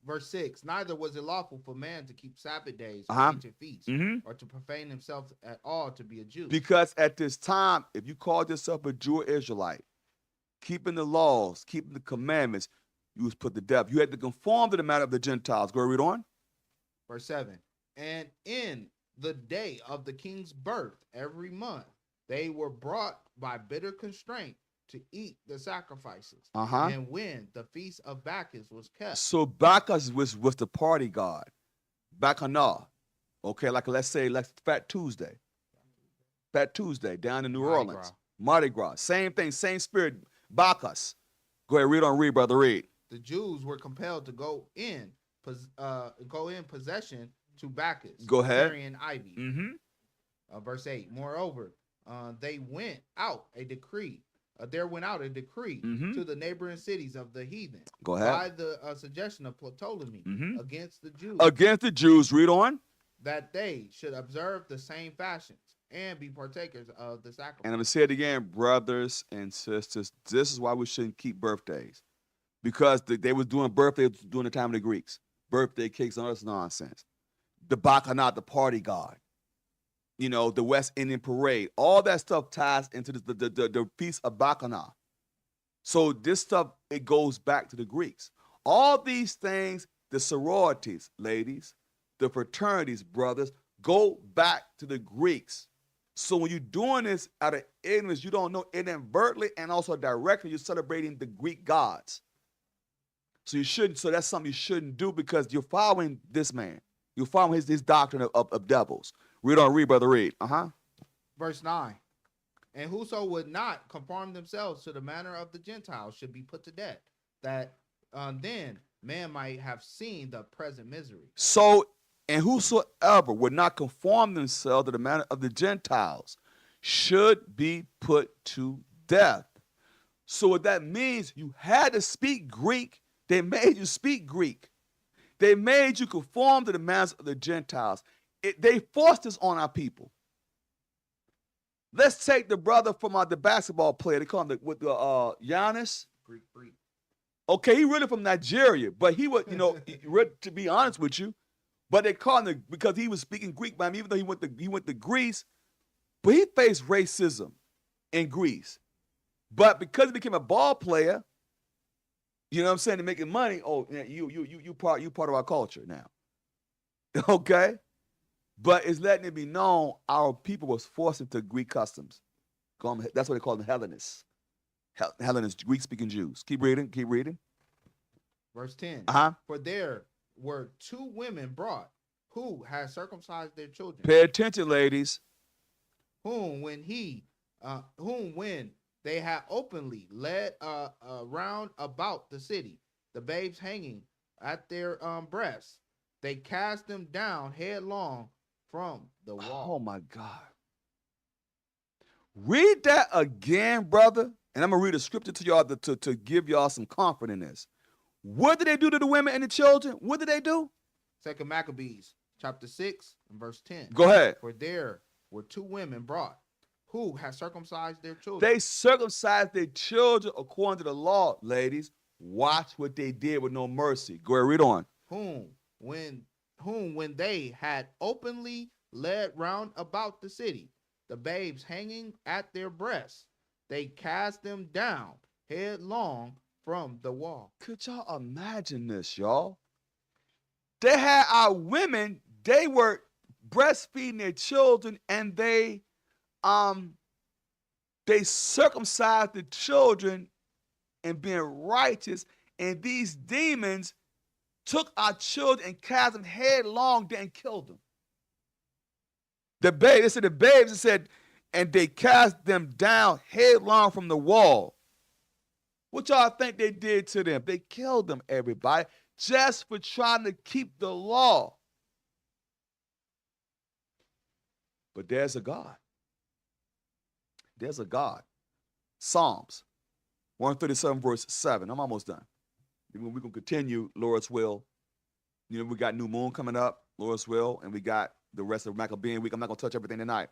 Verse 6, neither was it lawful for man to keep Sabbath days or ancient feasts, or to profane himself at all to be a Jew. Because at this time, if you called yourself a Jew or Israelite, keeping the laws, keeping the commandments, you was put to death. You had to conform to the manner of the Gentiles. Go read on. Verse 7, and in the day of the king's birth every month, they were brought by bitter constraint to eat the sacrifices. And when the feast of Bacchus was kept. So Bacchus was the party god. Bacchanal. Okay, like let's Fat Tuesday. Fat Tuesday down in New Orleans. Mardi Gras. Same thing, same spirit. Bacchus. Go ahead, read, brother, read. The Jews were compelled to go in possession to Bacchus. Go ahead. Carrying ivy. Verse 8. Moreover, there went out a decree to the neighboring cities of the heathen. Go ahead. By the suggestion of Ptolemy against the Jews. Against the Jews, read on. That they should observe the same fashions and be partakers of the sacrifice. And I'm going to say it again, brothers and sisters, this is why we shouldn't keep birthdays. Because they was doing birthdays during the time of the Greeks. Birthday cakes and all this nonsense. The Bacchanal, the party god. You know, the West Indian parade, all that stuff ties into the Feast of Bacchanal. So this stuff, it goes back to the Greeks. All these things, the sororities, ladies, the fraternities, brothers, go back to the Greeks. So when you're doing this out of ignorance, you don't know, inadvertently and also directly, you're celebrating the Greek gods. So that's something you shouldn't do because you're following this man. You're following his doctrine of devils. Read, brother, read. Verse 9. And whoso would not conform themselves to the manner of the Gentiles should be put to death, that then man might have seen the present misery. So, and whosoever would not conform themselves to the manner of the Gentiles should be put to death. So what that means, you had to speak Greek. They made you speak Greek. They made you conform to the manners of the Gentiles. They forced this on our people. Let's take the brother from the basketball player. They call him Giannis. Greek freak. Okay, he really from Nigeria, but he was, to be honest with you, but they called him because he was speaking Greek. But I mean, even though he went to Greece, but he faced racism in Greece. But because he became a ball player, you know what I'm saying, to making money. Oh, you part of our culture now. Okay, but it's letting it be known our people was forced into Greek customs. That's what they call them, Hellenists. Hellenists, Greek-speaking Jews. Keep reading. Verse 10. Uh-huh. For there were 2 women brought who had circumcised their children. Pay attention, ladies. Whom when they had openly led round about the city, the babes hanging at their breasts, they cast them down headlong from the wall. Oh my God. Read that again, brother. And I'm going to read a scripture to y'all to give y'all some comfort in this. What did they do to the women and the children? What did they do? 2 Maccabees, chapter 6, and verse 10. Go ahead. For there were 2 women brought who had circumcised their children. They circumcised their children according to the law, ladies. Watch what they did with no mercy. Go ahead, read on. Whom when they had openly led round about the city, the babes hanging at their breasts, they cast them down headlong from the wall. Could y'all imagine this, y'all? They had our women, they were breastfeeding their children, and they circumcised the children and being righteous, and these demons took our children and cast them headlong and killed them. The babes, it said, and they cast them down headlong from the wall. What y'all think they did to them? They killed them, everybody, just for trying to keep the law. But there's a God. There's a God. Psalms 137, verse 7. I'm almost done. We're going to continue, Lord's will. We got new moon coming up, Lord's will, and we got the rest of Maccabean week. I'm not going to touch everything tonight,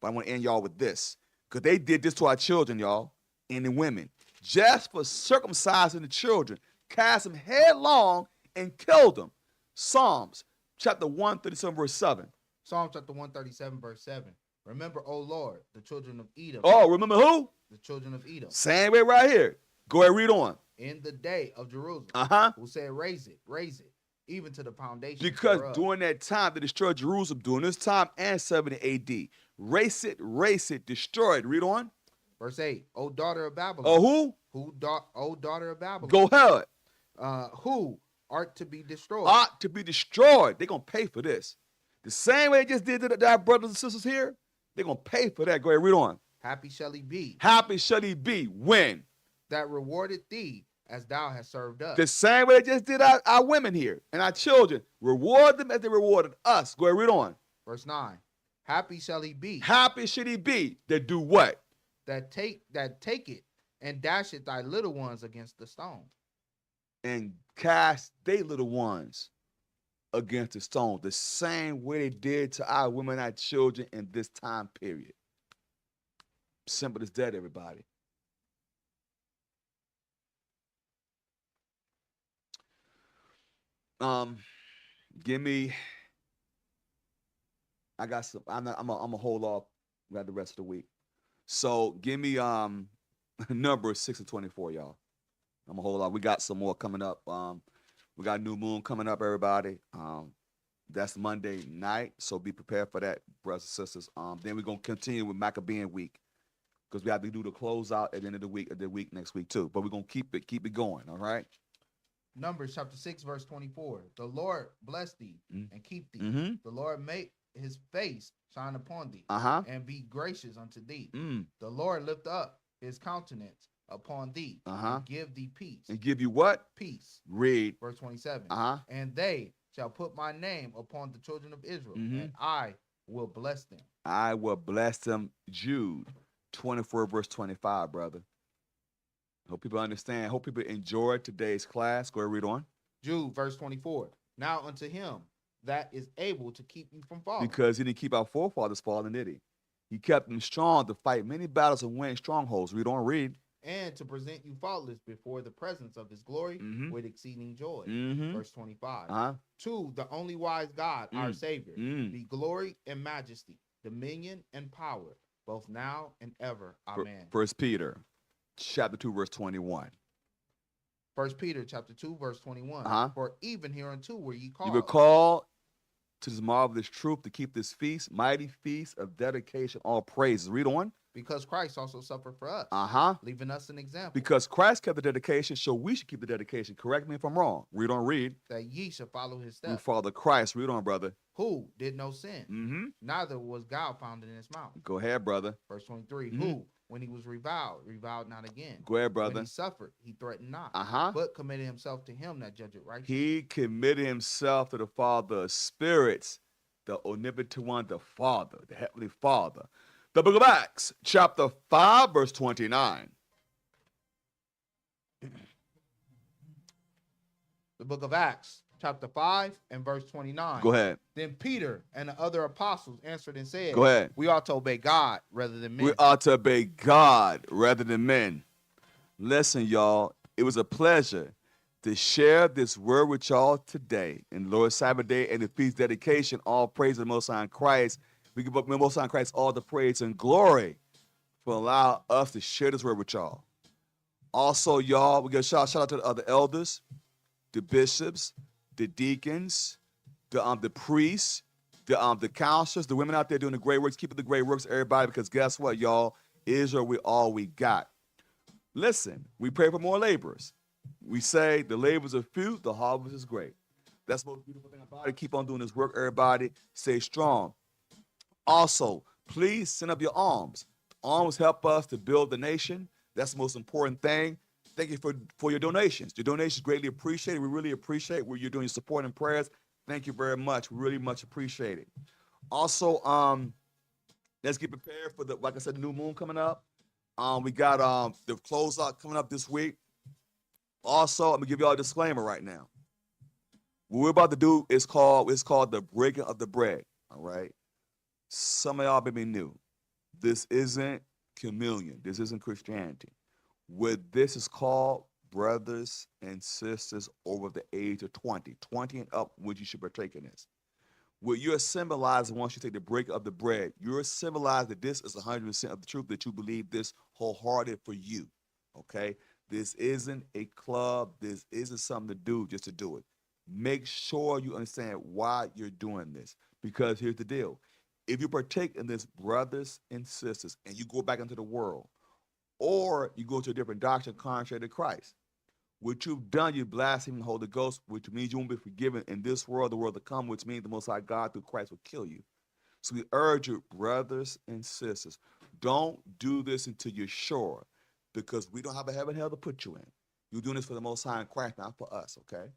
but I want to end y'all with this. Because they did this to our children, y'all, and the women. Just for circumcising the children, cast them headlong and killed them. Psalms chapter 137, verse 7. Psalm chapter 137, verse 7. Remember, O Lord, the children of Edom. Oh, remember who? The children of Edom. Same way right here. Go ahead, read on. In the day of Jerusalem. Who said, raise it, even to the foundation. Because during that time, they destroyed Jerusalem during this time and 70 AD. Race it, destroy it. Read on. Verse 8. O daughter of Babylon. Oh, who? O daughter of Babylon. Go ahead. Who art to be destroyed. Ought to be destroyed. They're going to pay for this. The same way they just did to our brothers and sisters here, they're going to pay for that. Go ahead, read on. Happy shall he be. Happy shall he be. When? That rewarded thee as thou hast served us. The same way they just did our women here and our children. Reward them as they rewarded us. Go ahead, read on. Verse 9. Happy shall he be. Happy should he be. That do what? That take it and dash it thy little ones against the stone. And cast they little ones against the stone. The same way they did to our women and our children in this time period. Simple as that, everybody. Give me. I got some. I'm a hold off. We got the rest of the week. So give me number 6 and 24, y'all. I'm a hold off. We got some more coming up. We got new moon coming up, everybody. That's Monday night, so be prepared for that, brothers and sisters. Then we're gonna continue with Maccabean week because we have to do the closeout at the end of the week next week too. But we're gonna keep it going. All right. Numbers chapter 6, verse 24. The Lord bless thee and keep thee. Mm-hmm. The Lord make his face shine upon thee and be gracious unto thee. The Lord lift up his countenance upon thee and give thee peace. And give you what? Peace. Read. Verse 27. And they shall put my name upon the children of Israel, and I will bless them. I will bless them. Jude 24, verse 25, brother. Hope people understand. Hope people enjoyed today's class. Go ahead, read on. Jude, verse 24. Now unto him that is able to keep you from falling. Because he didn't keep our forefathers falling, did he? He kept them strong to fight many battles and win strongholds. Read on, read. And to present you faultless before the presence of his glory with exceeding joy. Verse 25. To the only wise God, our Savior, be glory and majesty, dominion and power, both now and ever. Amen. 1 Peter chapter 2, verse 21. 1 Peter chapter 2, verse 21. For even hereunto were ye called. You were called to this marvelous truth to keep this feast, mighty feast of dedication, all praises. Read on. Because Christ also suffered for us, leaving us an example. Because Christ kept the dedication, so we should keep the dedication. Correct me if I'm wrong. Read on, read. That ye should follow his steps. We follow Christ. Read on, brother. Who did no sin, neither was guile found in his mouth. Go ahead, brother. Verse 23. Who, when he was reviled not again. Go ahead, brother. When he suffered, he threatened not, but committed himself to him that judgeth righteously. He committed himself to the Father of spirits, the omnipotent one, the Father, the Heavenly Father. The book of Acts, chapter 5, verse 29. The book of Acts, chapter 5 and verse 29. Go ahead. Then Peter and the other apostles answered and said, Go ahead. We ought to obey God rather than men. We ought to obey God rather than men. Listen, y'all, it was a pleasure to share this word with y'all today. In Lord's Sabbath day and the feast dedication, all praise to the Most High in Christ. We give up the Most High in Christ all the praise and glory for allowing us to share this word with y'all. Also, y'all, we give a shout out to the other elders, the bishops, the deacons, the priests, the counselors, the women out there doing the great works. Keep up the great works, everybody, because guess what, y'all? Israel, we all we got. Listen, we pray for more laborers. We say the labors are few, the harvest is great. That's the most beautiful thing about it. Keep on doing this work, everybody. Stay strong. Also, please send up your alms. Alms help us to build the nation. That's the most important thing. Thank you for your donations. Your donations greatly appreciated. We really appreciate what you're doing, your support and prayers. Thank you very much. We really much appreciate it. Also, let's get prepared for like I said, the new moon coming up. We got the closeout coming up this week. Also, I'm gonna give y'all a disclaimer right now. What we're about to do is called the breaking of the bread. All right. Some of y'all may be new. This isn't communion. This isn't Christianity. What this is called, brothers and sisters over the age of 20 and up, which you should partake in this. What you're symbolizing once you take the break of the bread, you're symbolizing that this is 100% of the truth, that you believe this wholehearted for you. Okay? This isn't a club. This isn't something to do just to do it. Make sure you understand why you're doing this. Because here's the deal. If you partake in this, brothers and sisters, and you go back into the world, or you go to a different doctrine contrary to Christ, what you've done, you blaspheme the Holy Ghost, which means you won't be forgiven in this world, the world to come, which means the Most High God through Christ will kill you. So we urge you, brothers and sisters, don't do this until you're sure, because we don't have a heaven and hell to put you in. You're doing this for the Most High in Christ, not for us, okay?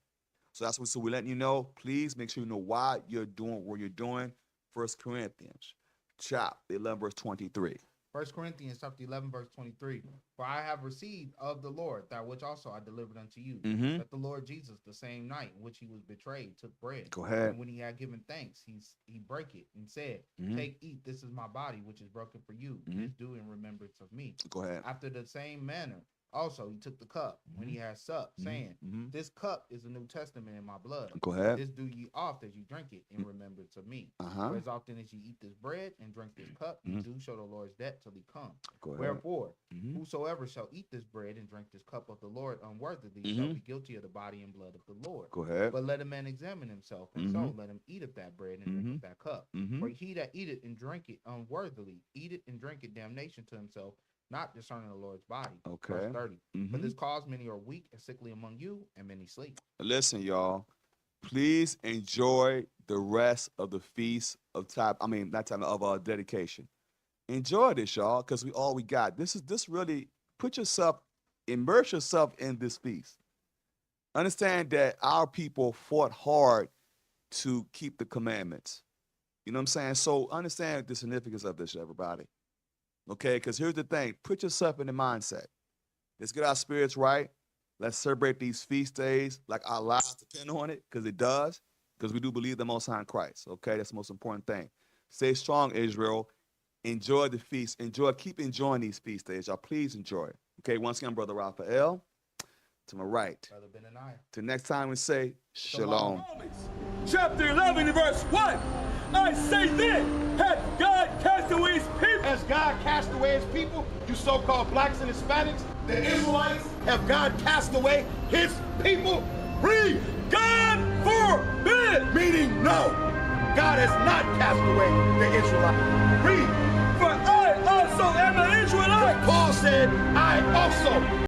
So that's what we're letting you know. Please make sure you know why you're doing what you're doing. 1 Corinthians, chapter 11, verse 23. 1 Corinthians chapter 11, verse 23. For I have received of the Lord that which also I delivered unto you, that the Lord Jesus, the same night in which he was betrayed, took bread. Go ahead. And when he had given thanks, he brake it and said, Take, eat, this is my body, which is broken for you. This do in remembrance of me. Go ahead. After the same manner, also he took the cup when he had supped, saying, This cup is the New Testament in my blood. Go ahead. This do ye oft as you drink it in remembrance of me. For as often as ye eat this bread and drink this cup, you do show the Lord's death till he come. Go ahead. Wherefore, whosoever shall eat this bread and drink this cup of the Lord unworthily shall be guilty of the body and blood of the Lord. Go ahead. But let a man examine himself, and so let him eat of that bread and drink of that cup. For he that eateth and drink it unworthily, eateth and drinketh damnation to himself, not discerning the Lord's body. Okay. Verse 30. For this cause many are weak and sickly among you, and many sleep. Listen, y'all. Please enjoy the rest of the feast of of dedication. Enjoy this, y'all, because we got. This really immerse yourself in this feast. Understand that our people fought hard to keep the commandments. You know what I'm saying? So understand the significance of this, everybody. Okay, because here's the thing. Put yourself in the mindset. Let's get our spirits right. Let's celebrate these feast days like our lives depend on it, because it does, because we do believe the Most High in Christ. Okay, that's the most important thing. Stay strong, Israel. Enjoy the feast. Keep enjoying these feast days. Y'all, please enjoy it. Okay, once again, Brother Raphael, to my right. Brother Benaniah. Till next time we say shalom. Chapter 11, verse 1. I say then, hath God cast away his people? Has God cast away his people? You so-called blacks and Hispanics, the Israelites, have God cast away his people? Read. God forbid. Meaning no. God has not cast away the Israelites. Read. For I also am an Israelite. Paul said, I also